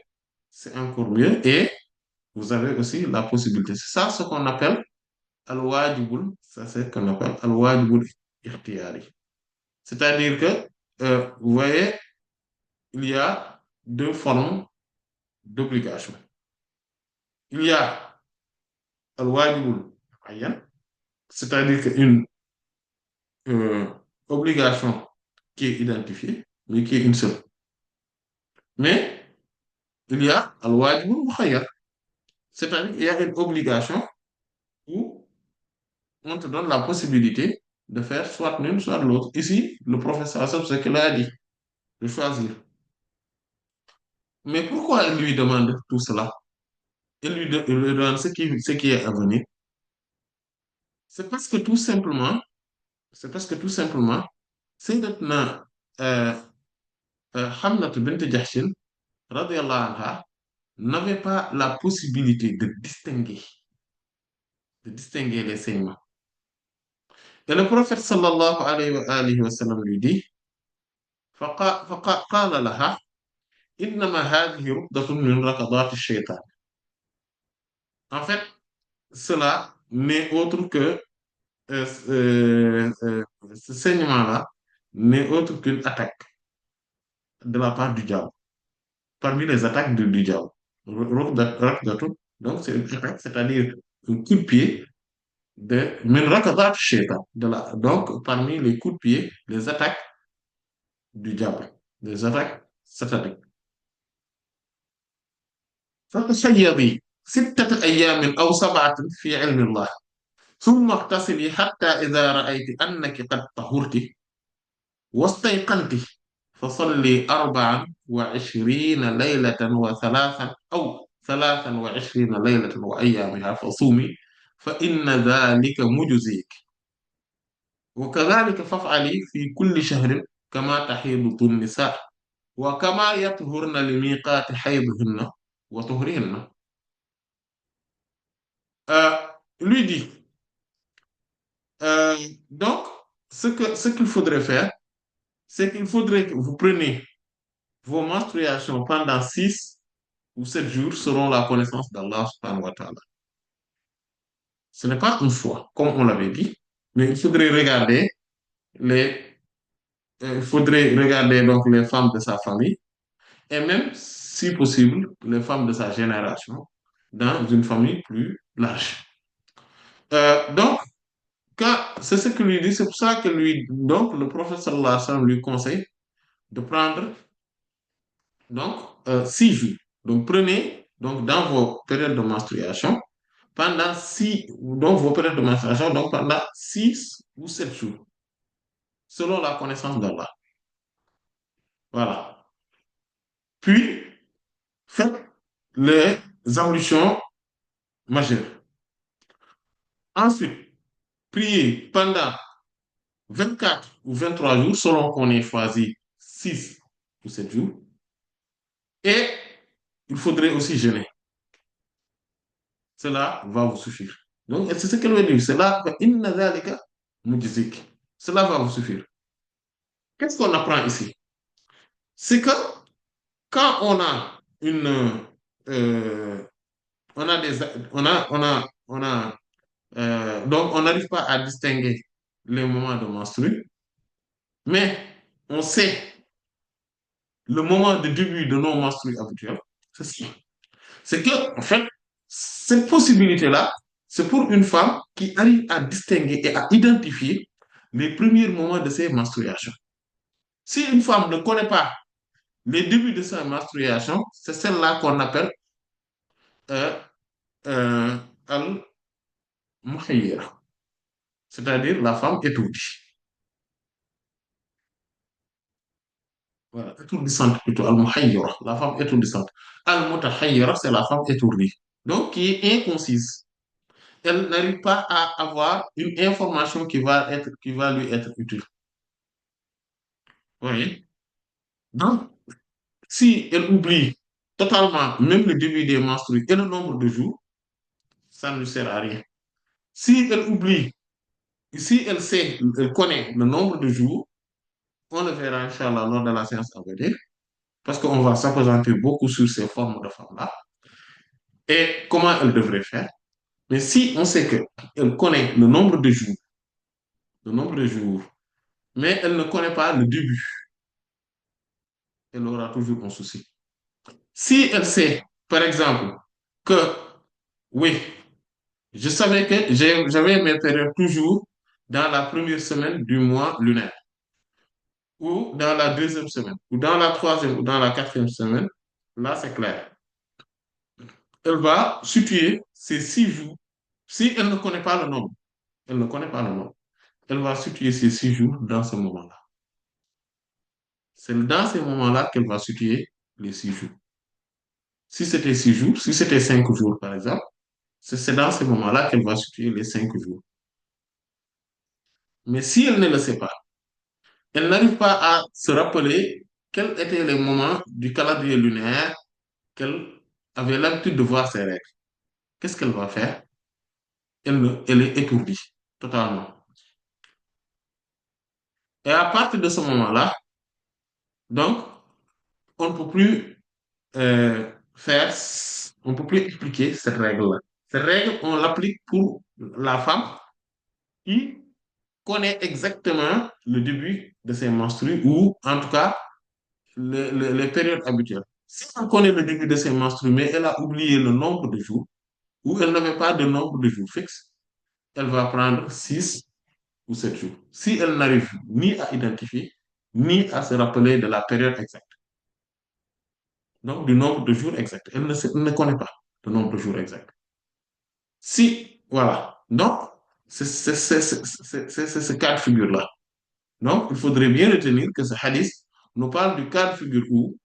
c'est encore mieux. Et vous avez aussi la possibilité. C'est ça ce qu'on appelle al-wajibul, ça c'est ce qu'on appelle al-wajibul ikhtiyari. C'est-à-dire que, vous voyez, il y a deux formes d'obligation. Il y a al-wajibul muayyan, c'est-à-dire qu'une euh, obligation qui est identifiée, mais qui est une seule. Mais il y a al-wajibul mukhayyar, c'est-à-dire qu'il y a une obligation où on te donne la possibilité de faire soit l'une, soit l'autre. Ici, le professeur Assaf, c'est qu'il a dit de choisir. Mais pourquoi il lui demande tout cela? Il lui demande ce qui est à venir. C'est parce que tout simplement, c'est parce que tout simplement, Sayyidatuna euh, Hamnat bint Jahshin, radiallahu anha, n'avait pas la possibilité de distinguer les saignements. Et le prophète sallallahu alayhi wa sallam lui dit, فقال لها إنما هذه ركضة من ركضات الشيطان. En fait, cela n'est autre que ce saignement-là n'est autre qu'une attaque de la part du diable, parmi les attaques du diable. Raqdatun, donc c'est une attaque, c'est-à-dire un coup de pied de min rakadat shaitan, donc parmi les coups de pied, les attaques du diable, les attaques sataniques. فتخيري 6 أيام أو 7 في علم الله ثم اغتسلي حتى إذا رأيت أنك قد طهرت واستيقنت فصلي 24 ليلة وثلاثا أو 23 ليلة وأيامها فصومي فإن ذلك مجزيك وكذلك فافعلي في كل شهر كما تحيض النساء وكما يطهرن لميقات حيضهن وطهرهن. Euh, lui dit, euh, donc, ce qu'il faudrait faire, c'est qu'il faudrait que vous preniez vos menstruations pendant 6 ou 7 jours selon la connaissance d'Allah subhanahu wa ta'ala. Ce n'est pas une fois, comme on l'avait dit, mais les, il faudrait regarder donc les femmes de sa famille et même, si possible, les femmes de sa génération dans une famille plus large. Donc, c'est ce que lui dit, c'est pour ça que donc, le prophète sallallahu alayhi wa sallam lui conseille de prendre donc 6 jours. Donc, prenez donc dans vos périodes de menstruation donc vos périodes de menstruation, donc pendant 6 ou 7 jours, selon la connaissance d'Allah. Voilà. Puis, faites les ablutions majeures. Ensuite, priez pendant 24 ou 23 jours, selon qu'on ait choisi 6 ou 7 jours. Et il faudrait aussi jeûner. Cela va vous suffire. Donc, c'est ce qu'elle veut dire. Cela va vous suffire. Qu'est-ce qu'on apprend ici? C'est que quand euh, on a des, on a, donc on n'arrive pas à distinguer les moments de menstru, mais on sait le moment de début de nos menstrues habituels. C'est ça. C'est que, en fait, cette possibilité-là, c'est pour une femme qui arrive à distinguer et à identifier les premiers moments de ses menstruations. Si une femme ne connaît pas les débuts de sa menstruation, c'est celle-là qu'on appelle euh, euh, al-muhayyira, c'est-à-dire la femme étourdie. Voilà, étourdissante plutôt, al-muhayyira, la femme étourdissante. Al-mutahayyira, c'est la femme étourdie, donc qui est inconcise. Elle n'arrive pas à avoir une information qui va lui être utile. Vous voyez? Donc, si elle oublie totalement même le début des menstrues et le nombre de jours, ça ne lui sert à rien. Si elle oublie, si elle sait, elle connaît le nombre de jours, on le verra, Inch'Allah, lors de la séance à venir. parce qu'on va s'appesantir beaucoup sur ces formes de femmes-là et comment elles devraient faire. Mais si on sait qu'elle connaît le nombre de jours, mais elle ne connaît pas le début, elle aura toujours un souci. Si elle sait, par exemple, que oui, je savais que j'avais mes périodes toujours dans la première semaine du mois lunaire, ou dans la deuxième semaine, ou dans la troisième, ou dans la quatrième semaine, là c'est clair. Elle va situer ces 6 jours. Si elle ne connaît pas le nombre, elle ne connaît pas le nombre, elle va situer ces 6 jours dans ce moment-là. C'est dans ces moments-là qu'elle va situer les 6 jours. Si c'était 6 jours, si c'était 5 jours, par exemple, c'est dans ces moments-là qu'elle va situer les 5 jours. Mais si elle ne le sait pas, elle n'arrive pas à se rappeler quels étaient les moments du calendrier lunaire qu'elle avait l'habitude de voir ses règles. Qu'est-ce qu'elle va faire? Elle est étourdie totalement. Et à partir de ce moment-là, donc, on ne peut plus faire, on ne peut plus expliquer cette règle-là. Cette règle, on l'applique pour la femme qui connaît exactement le début de ses menstrues ou en tout cas les périodes habituelles. Si on connaît le début de ses menstrues, mais elle a oublié le nombre de jours ou elle n'avait pas de nombre de jours fixe, elle va prendre 6 ou 7 jours. Si elle n'arrive ni à identifier, ni à se rappeler de la période exacte, donc du nombre de jours exact, elle ne connaît pas le nombre de jours exact. Si, voilà. Donc, c'est ce cas de figure-là. Donc, il faudrait bien retenir que ce hadith nous parle du cas de figure où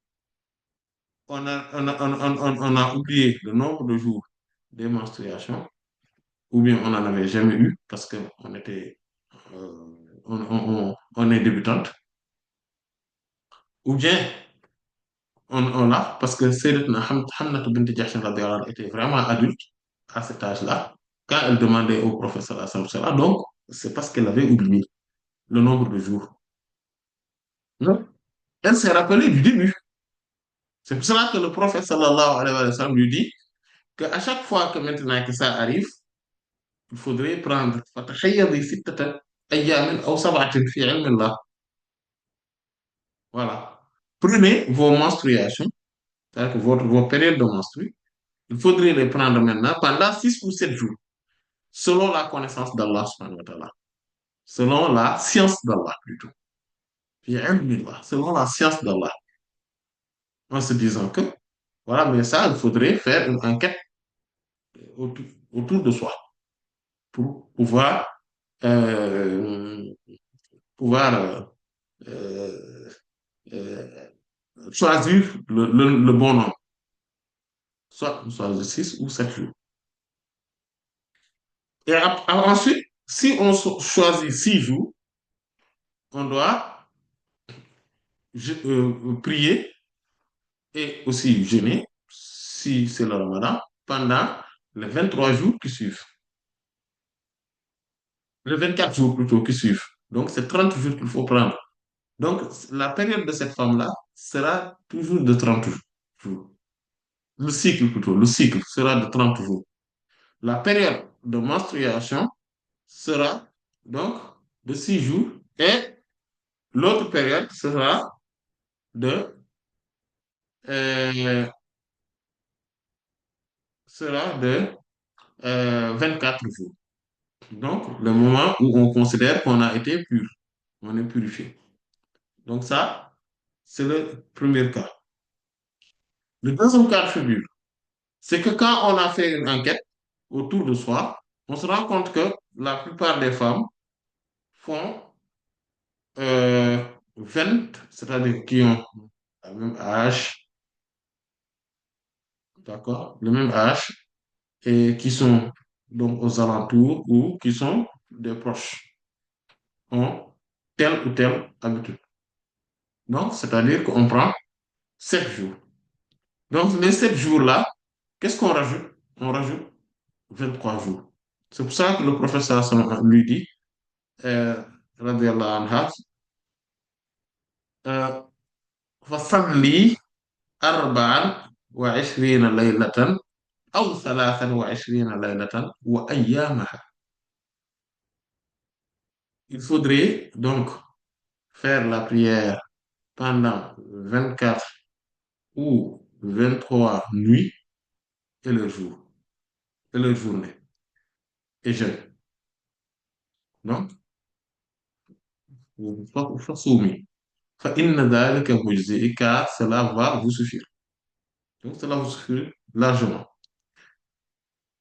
on a oublié le nombre de jours des menstruations, ou bien on n'en avait jamais eu parce qu'on était, on est débutante, ou bien on a, parce que Sayyidatuna Hamna bint Jahsh radhiyallahu anha était vraiment adulte à cet âge-là, quand elle demandait au professeur sallallahu alayhi wa sallam, donc c'est parce qu'elle avait oublié le nombre de jours. Non. Elle s'est rappelée du début. C'est pour cela que le prophète sallallahu alayhi wa sallam lui dit qu'à chaque fois que maintenant que ça arrive, il faudrait prendre فتحيضي 6 أيام أو 7 في علم الله. Voilà. Prenez vos menstruations, c'est-à-dire que vos périodes de menstrues, il faudrait les prendre maintenant pendant 6 ou 7 jours, selon la connaissance d'Allah subhanahu wa ta'ala, selon la science d'Allah plutôt. في علم الله, selon la science d'Allah. En se disant que, voilà, mais ça, il faudrait faire une enquête autour, autour de soi pour euh, pouvoir euh, euh, choisir le bon nombre. Soit on choisit 6 ou 7 jours. Et ensuite, si on choisit 6 jours, on doit prier et aussi jeûner, si c'est le ramadan, pendant les 23 jours qui suivent. Les 24 jours plutôt qui suivent. Donc, c'est 30 jours qu'il faut prendre. Donc, la période de cette femme-là sera toujours de 30 jours. Le cycle plutôt, le cycle sera de 30 jours. La période de menstruation sera donc de 6 jours et l'autre période de, euh, sera de 24 jours. Donc, le moment où on considère qu'on a été pur, on est purifié. Donc ça, c'est le premier cas. Le deuxième cas de figure, c'est que quand on a fait une enquête autour de soi, on se rend compte que la plupart des femmes font euh, 20, c'est-à-dire qui ont le même âge, d'accord, le même âge, et qui sont donc aux alentours ou qui sont des proches, ont telle ou telle habitude. Donc, c'est-à-dire qu'on prend 7 jours. Donc, les 7 jours-là, qu'est-ce qu'on rajoute? On rajoute 23 jours. C'est pour ça que le professeur lui dit, euh, radiallahu anha, فصلي أربعا وعشرين ليلة أو ثلاثا وعشرين ليلة وأيامها. Il faudrait donc faire la prière pendant 24 ou 23 nuits et le jour, et leur journée, et jeûne. Donc, فصومي فإن ذلك مجزئ car cela va vous suffire. Donc, cela vous suffit largement.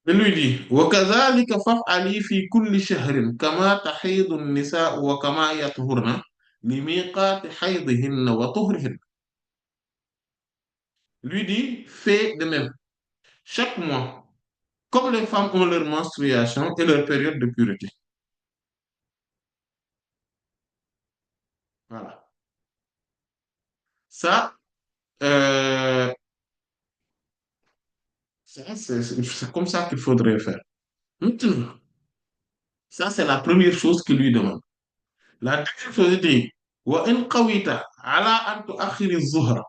Il lui dit وكذلك فافعلي في كل شهر كما تحيض النساء وكما يطهرن لميقات حيضهن وطهرهن. Lui dit fais de même chaque mois, comme les femmes ont leur menstruation et leur période de pureté. Voilà. Ça, euh, c'est comme ça qu'il faudrait faire. Maintenant, ça, c'est la première chose qu'il lui demande. La deuxième chose, il dit وإن قويت على أن تؤخر الظهر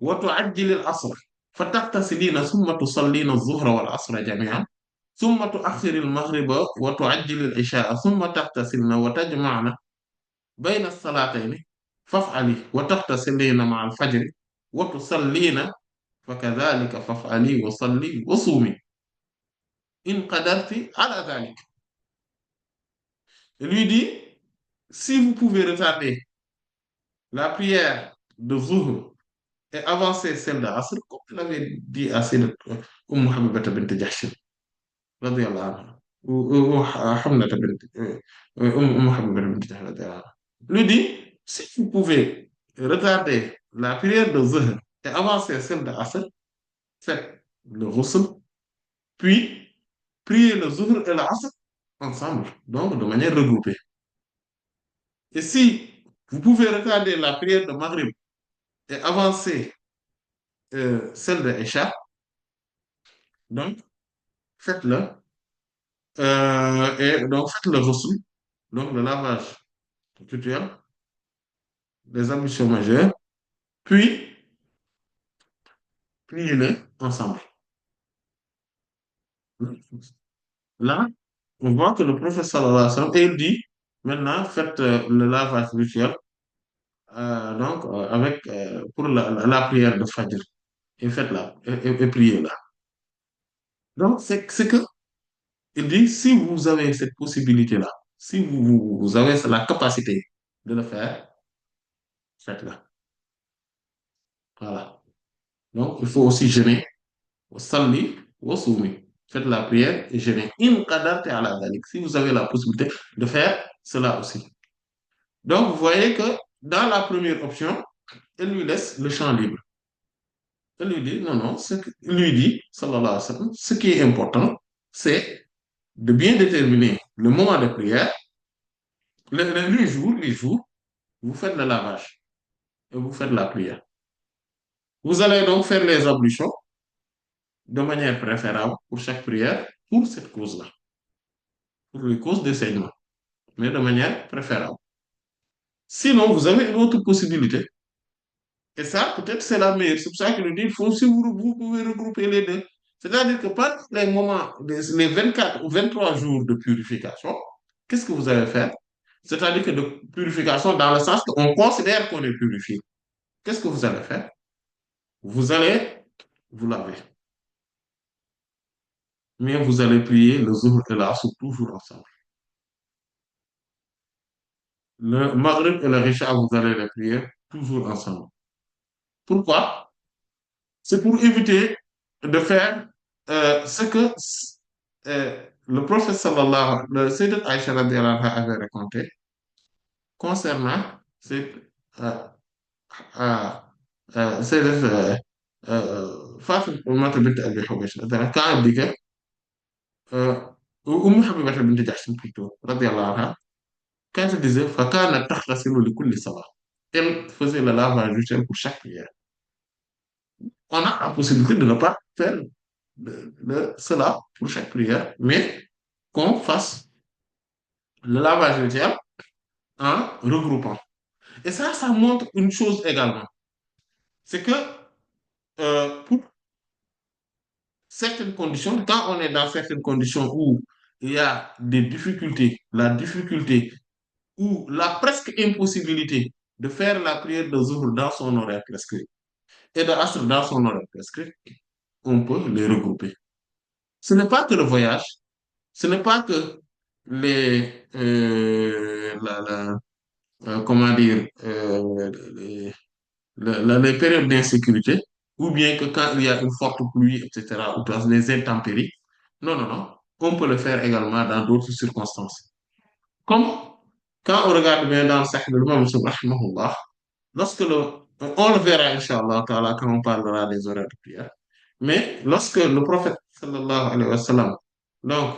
وتعجل العصر فتغتسلين ثم تصلين الظهر والعصر جميعا ثم تؤخر المغرب وتعجل العشاء ثم تغتسلن وتجمعن بين الصلاتين فافعلي وتغتسلين مع الفجر وتصلين فكذلك فافعلي وصلي وصومي إن قدرت على ذلك. Il lui dit, si vous pouvez retarder la prière de Zuhr et avancer celle d'Asr, comme il avait dit à Sayyidat Habibata bint Jahsh, radiyallahu anha, ou Hamnata bint, Habibata bint Jahsh, radiyallahu anha. Lui dit, si vous pouvez retarder la prière de Zuhr et avancer celle d'Asr, faites le ghusl, puis priez le Zuhr et l'Asr ensemble, donc de manière regroupée. Et si vous pouvez retarder la prière de Maghrib et avancer celle de Isha, donc faites-le. Et donc faites le ghusl, donc le lavage rituel des ablutions majeures, puis priez-les ensemble. Là, on voit que le prophète sallallahu alayhi wa sallam, et il dit, maintenant faites le lavage rituel avec, pour la prière de Fajr, et faites-la, et priez-la. Donc, c'est que il dit, si vous avez cette possibilité-là, si vous avez la capacité de le faire, faites-le. Voilà. Donc, il faut aussi jeûner. Salli wa soumi. Faites la prière et jeûnez. In qadarti ala dhalik. Si vous avez la possibilité de faire cela aussi. Donc, vous voyez que dans la première option, elle lui laisse le champ libre. Elle lui dit, non, non, il lui dit, sallallahu alayhi wa sallam, ce qui est important, c'est de bien déterminer le moment de prière, les jours, vous faites le lavage et vous faites la prière. Vous allez donc faire les ablutions de manière préférable pour chaque prière pour cette cause-là, pour les causes des saignements, mais de manière préférable. Sinon, vous avez une autre possibilité. Et ça, peut-être, c'est la meilleure. C'est pour ça qu'il nous dit, il faut, si vous pouvez regrouper les deux. C'est-à-dire que pendant les moments, les 24 ou 23 jours de purification, qu'est-ce que vous allez faire? C'est-à-dire que de purification dans le sens qu'on considère qu'on est purifié. Qu'est-ce que vous allez faire? Vous allez vous laver. Mais vous allez prier le Zuhr et l'Asr toujours ensemble. Le Maghrib et le Isha, vous allez les prier toujours ensemble. Pourquoi? C'est pour éviter de faire ce que le prophète sallallahu le Sayyidat Aïcha radiallahu anha avait raconté concernant cette euh, euh, Sayyidat Fatima bint Abi Hubaysh quand elle dit que Habibata bint Jahsh plutôt radiallahu anha quand elle disait فَكَانَتْ تَغْتَسِلُ لِكُلِّ صَلَاةٍ, elle faisait le lavage rituel pour chaque prière. On a la possibilité de ne pas faire cela pour chaque prière, mais qu'on fasse le lavage rituel en regroupant. Et ça montre une chose également. C'est que pour certaines conditions, quand on est dans certaines conditions où il y a des difficultés, la difficulté ou la presque impossibilité de faire la prière de Zuhr dans son horaire prescrit et de Asr dans son horaire prescrit, on peut les regrouper. Ce n'est pas que le voyage, ce n'est pas que comment dire, les périodes d'insécurité, ou bien que quand il y a une forte pluie, etc., ou dans les intempéries. Non, non, non. On peut le faire également dans d'autres circonstances. Comme quand on regarde bien dans le Sahih de l'imam Muslim, rahimahullah, lorsque on le verra, Inch'Allah, quand on parlera des horaires de prière, mais lorsque le prophète, sallallahu alayhi wa sallam, donc,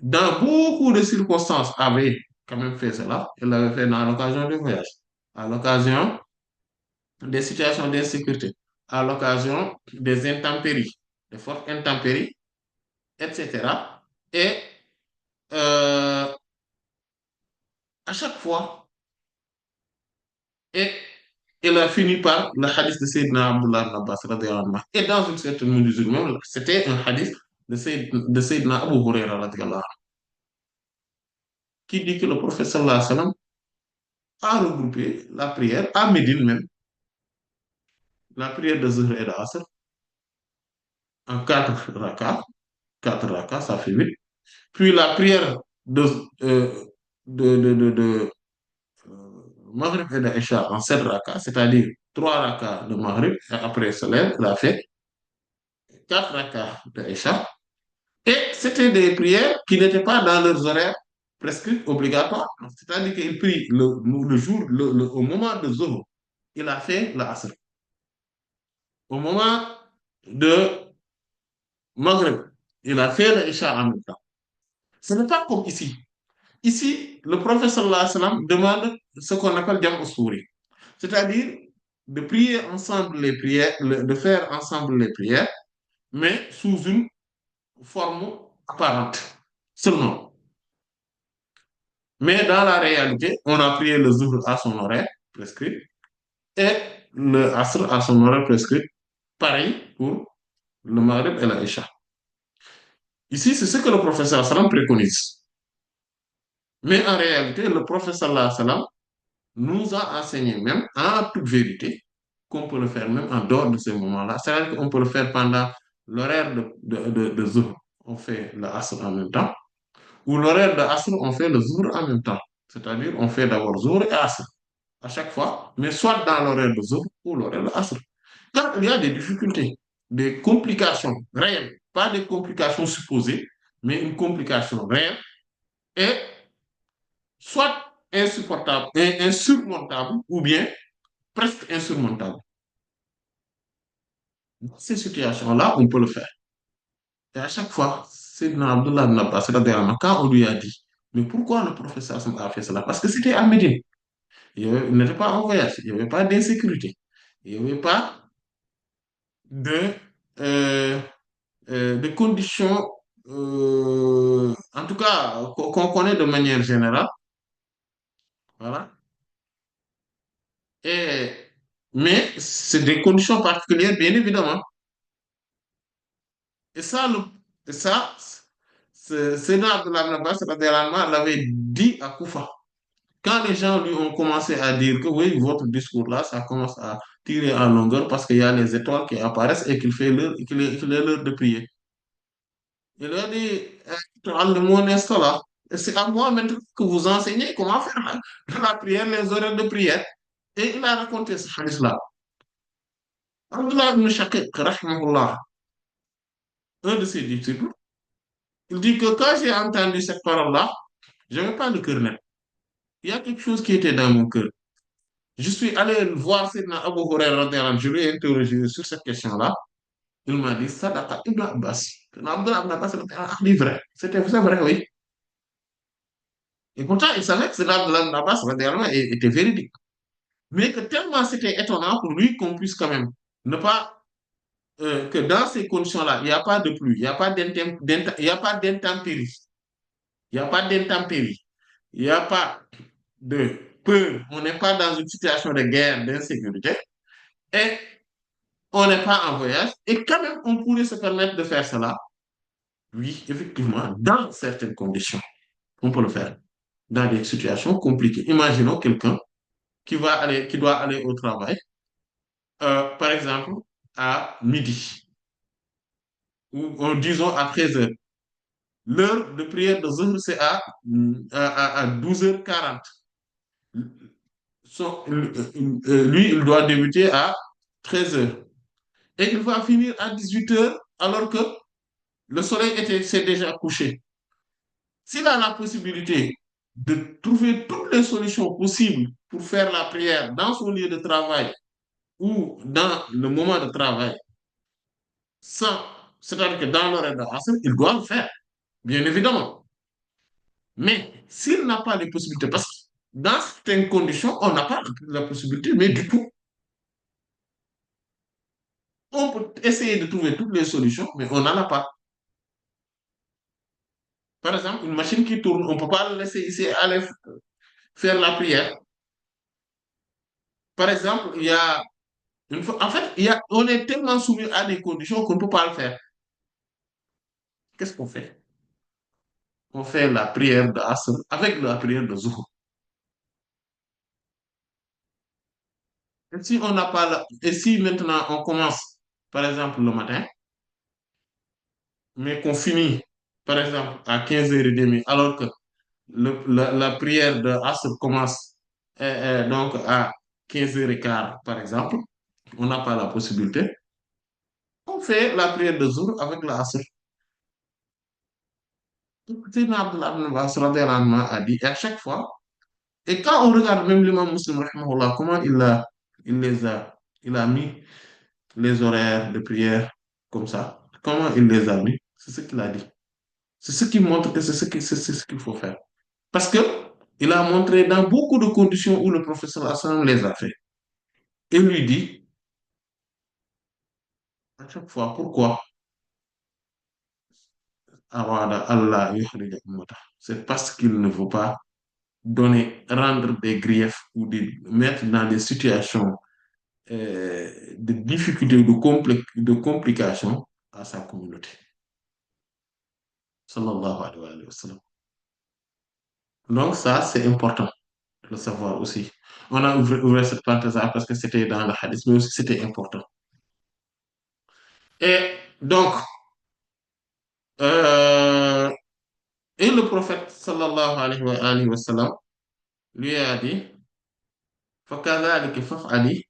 dans beaucoup de circonstances, avait quand même fait cela, il l'avait fait dans l'occasion du voyage, à l'occasion des situations d'insécurité, à l'occasion des intempéries, des fortes intempéries, etc. Et euh, à chaque fois, et il a fini par le hadith de Sayyidina Abdullah ibn Abbas, radiyallahu anhu. Et dans une certaine mesure même, c'était un hadith de Sayyidina Abu Huraira, radiyallahu anhu, qui dit que le prophète sallallahu alayhi wa sallam a regroupé la prière à Médine même, la prière de Zuhr et de Asr, en quatre rakas, ça fait huit. Puis la prière euh, de Maghrib et de Isha en sept rakas, c'est-à-dire trois rakas de Maghrib, et après cela, il a fait quatre rakas de Isha. Et c'était des prières qui n'étaient pas dans leurs horaires prescrits obligatoires. C'est-à-dire qu'il prie le jour, au moment de Zohar, il a fait l'Asr. Au moment de Maghrib, il a fait l'Isha en même temps. Ce n'est pas comme ici. Ici, le prophète sallallahu alayhi wa sallam demande ce qu'on appelle Jam Usuri, c'est-à-dire de prier ensemble les prières, de faire ensemble les prières, mais sous une forme apparente seulement. Mais dans la réalité, on a prié le Zuhr à son horaire prescrit et le Asr à son horaire prescrit. Pareil pour le Maghrib et l'Aïcha. Ici, c'est ce que le professeur sallam préconise. Mais en réalité, le professeur sallam nous a enseigné même en toute vérité qu'on peut le faire même en dehors de ces moments-là. C'est-à-dire qu'on peut le faire pendant l'horaire de Zuhr. On fait le Asr en même temps. Ou l'horaire de Asr, on fait le Zuhr en même temps. C'est-à-dire on fait d'abord Zuhr et Asr à chaque fois, mais soit dans l'horaire de Zuhr ou l'horaire de Asr. Quand il y a des difficultés, des complications réelles, pas des complications supposées, mais une complication réelle, et soit insupportable, insurmontable, ou bien presque insurmontable. Dans ces situations-là, on peut le faire. Et à chaque fois, c'est dans Abdullah ibn Abbas, quand on lui a dit, mais pourquoi le professeur a fait cela? Parce que c'était à Médine. Il n'était pas en voyage, il n'y avait pas d'insécurité, il n'y avait pas de, euh, de conditions, en tout cas, qu'on connaît de manière générale. Voilà. Et, mais c'est des conditions particulières, bien évidemment. Et ça, et ça Sénat de la Abbas l'avait dit à Koufa. Quand les gens lui ont commencé à dire que oui, votre discours-là, ça commence à tirer en longueur parce qu'il y a les étoiles qui apparaissent et qu'il est l'heure de prier. Il a dit, mon là. Et c'est à moi maintenant que vous enseignez comment faire la prière, les horaires de prière. Et il a raconté ce hadith-là. Abdullah ibn Shaqiq, rahimahullah, un de ses disciples, il dit que quand j'ai entendu cette parole-là, je n'avais pas le cœur net. Il y a quelque chose qui était dans mon cœur. Je suis allé voir Sidna Abu Hurairah, je l'ai interrogé sur cette question-là. Il m'a dit, Sadaqa Ibn Abbas. Abdullah ibn Abbas a dit vrai. C'est vrai, oui. Et pourtant, il savait que Sidna Abdullah ibn Abbas était véridique. Mais que tellement c'était étonnant pour lui qu'on puisse quand même ne pas, que dans ces conditions-là, il n'y a pas de pluie, il n'y a pas d'intempérie, il n'y a pas d'intempérie, il n'y a pas de peur, on n'est pas dans une situation de guerre, d'insécurité, et on n'est pas en voyage, et quand même, on pourrait se permettre de faire cela. Oui, effectivement, dans certaines conditions, on peut le faire. Dans des situations compliquées. Imaginons quelqu'un qui doit aller au travail, par exemple, à midi, ou disons à 13 heures. L'heure de prière de Zuhr, c'est à 12h40. Lui, il doit débuter à 13 heures. Et il va finir à 18 heures, alors que le soleil s'est déjà couché. S'il a la possibilité de trouver toutes les solutions possibles pour faire la prière dans son lieu de travail ou dans le moment de travail, sans, c'est-à-dire que dans l'horaire de Asr, il doit le faire, bien évidemment. Mais s'il n'a pas les possibilités, parce que dans certaines conditions, on n'a pas la possibilité, mais du tout, on peut essayer de trouver toutes les solutions, mais on n'en a pas. Par exemple, une machine qui tourne, on ne peut pas la laisser ici aller faire la prière. Par exemple, il y a en fait, on est tellement soumis à des conditions qu'on ne peut pas le faire. Qu'est-ce qu'on fait? On fait la prière de Asr avec la prière de Zuhr. Et si on n'a pas et si maintenant on commence, par exemple, le matin, mais qu'on finit, par exemple, à 15h30, alors que la prière de Asr commence donc à 15h15, par exemple, on n'a pas la possibilité, on fait la prière de Zuhr avec la Asr. Sayyidina Abdullah ibn Abbas radiyallahu anhu a dit, et à chaque fois, et quand on regarde même l'imam Muslim, rahimahullah, comment il a mis les horaires de prière comme ça, comment il les a mis, c'est ce qu'il a dit. C'est ce qui montre que c'est ce qu'il faut faire. Parce que il a montré dans beaucoup de conditions où le professeur Hassan les a fait. Il lui dit à chaque fois pourquoi Awada Allah yukhrija ummata. C'est parce qu'il ne veut pas rendre des griefs ou mettre dans des situations de difficultés, de complications à sa communauté. Sallallahu alayhi wa sallam. Donc ça, c'est important de le savoir aussi. On a ouvert cette parenthèse-là parce que c'était dans le hadith, mais aussi c'était important. Et donc, euh, et le prophète sallallahu alayhi wa sallam lui a dit, فَكَذَلِكَ فَافْعَلِي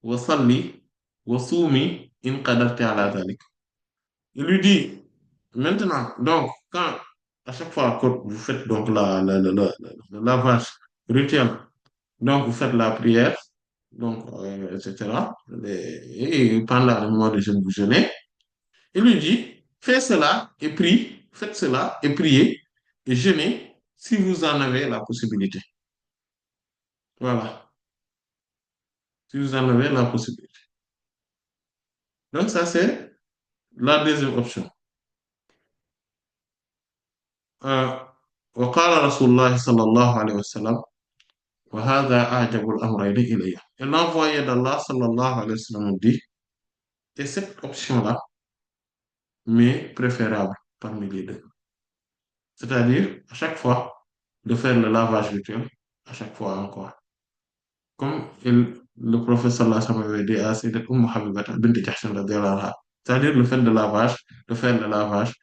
وَصَلِّي وَصُومِي إِنْ قَدَرْتِ عَلَى ذَلِكَ. Il lui dit, maintenant, donc, à chaque fois que vous faites donc le lavage rituel, donc vous faites la prière, donc, etc., et pendant le moment de jeûne, vous jeûnez, il lui dit, faites cela et prie, faites cela et priez, et jeûnez si vous en avez la possibilité. Voilà, si vous en avez la possibilité. Donc, ça, c'est la deuxième option. Euh, وقال رسول الله صلى الله عليه وسلم وهذا أعجب الأمرين إلي. Et l'envoyé d'Allah sallallahu alayhi wa sallam dit, et cette option-là m'est préférable parmi les deux. C'est-à-dire, à chaque fois, de faire le lavage rituel, à chaque fois encore. Comme le professeur sallallahu alayhi wa sallam avait dit à Sayyidat Habibata bint Jahshin radiyallahu anha. C'est-à-dire le fait de faire le lavage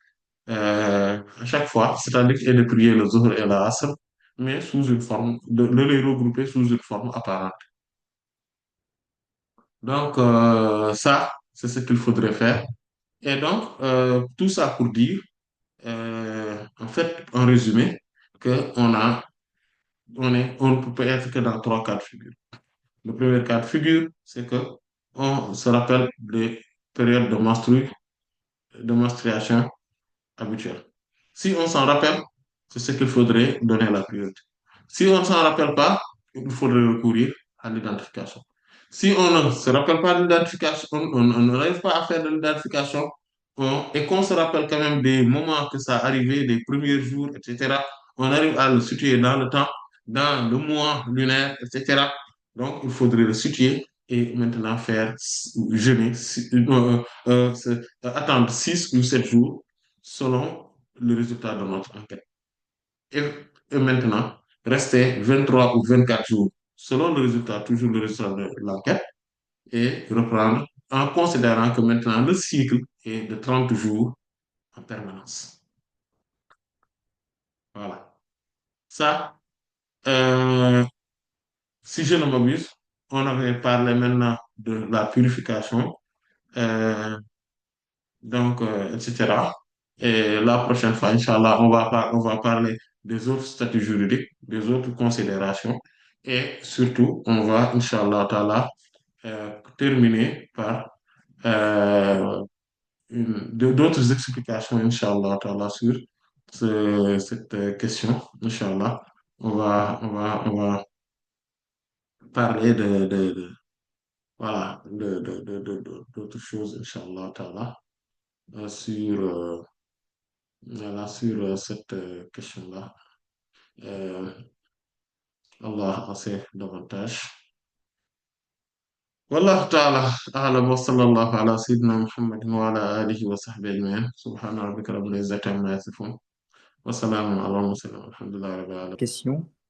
à chaque fois, c'est-à-dire et de prier le Zuhr et la Asr, mais sous une forme, de les regrouper sous une forme apparente. Donc, ça, c'est ce qu'il faudrait faire. Et donc, tout ça pour dire, en fait, en résumé, on ne peut être que dans trois cas de figure. Le premier cas de figure, c'est que on se rappelle des périodes de menstruation habituelles. Si on s'en rappelle, c'est ce qu'il faudrait donner la priorité. Si on ne s'en rappelle pas, il faudrait recourir à l'identification. Si on ne se rappelle pas de l'identification, on n'arrive pas à faire de l'identification, et qu'on se rappelle quand même des moments que ça arrivait, des premiers jours, etc., on arrive à le situer dans le temps, dans le mois lunaire, etc. Donc, il faudrait le situer et maintenant jeûner, attendre 6 ou 7 jours selon le résultat de notre enquête. Et, et maintenant, rester 23 ou 24 jours selon le résultat, toujours le résultat de l'enquête, et reprendre en considérant que maintenant le cycle est de 30 jours en permanence. Voilà. Ça, euh, si je ne m'abuse, on avait parlé maintenant de la purification, euh, donc, etc. Et la prochaine fois, Inch'Allah, on va parler des autres statuts juridiques, des autres considérations. Et surtout, on va, Inch'Allah, ta'ala, terminer par d'autres explications, Inch'Allah, ta'ala, sur cette question, Inch'Allah. On va parler voilà, d'autres choses, Inch'Allah, ta'ala, sur, voilà, sur cette question-là. Euh, Allah en sait davantage. والله تعالى أعلم وصلى الله على سيدنا محمد وعلى آله وصحبه أجمعين سبحان ربك رب العزة عما يصفون وسلام على المرسلين والحمد لله رب العالمين Question.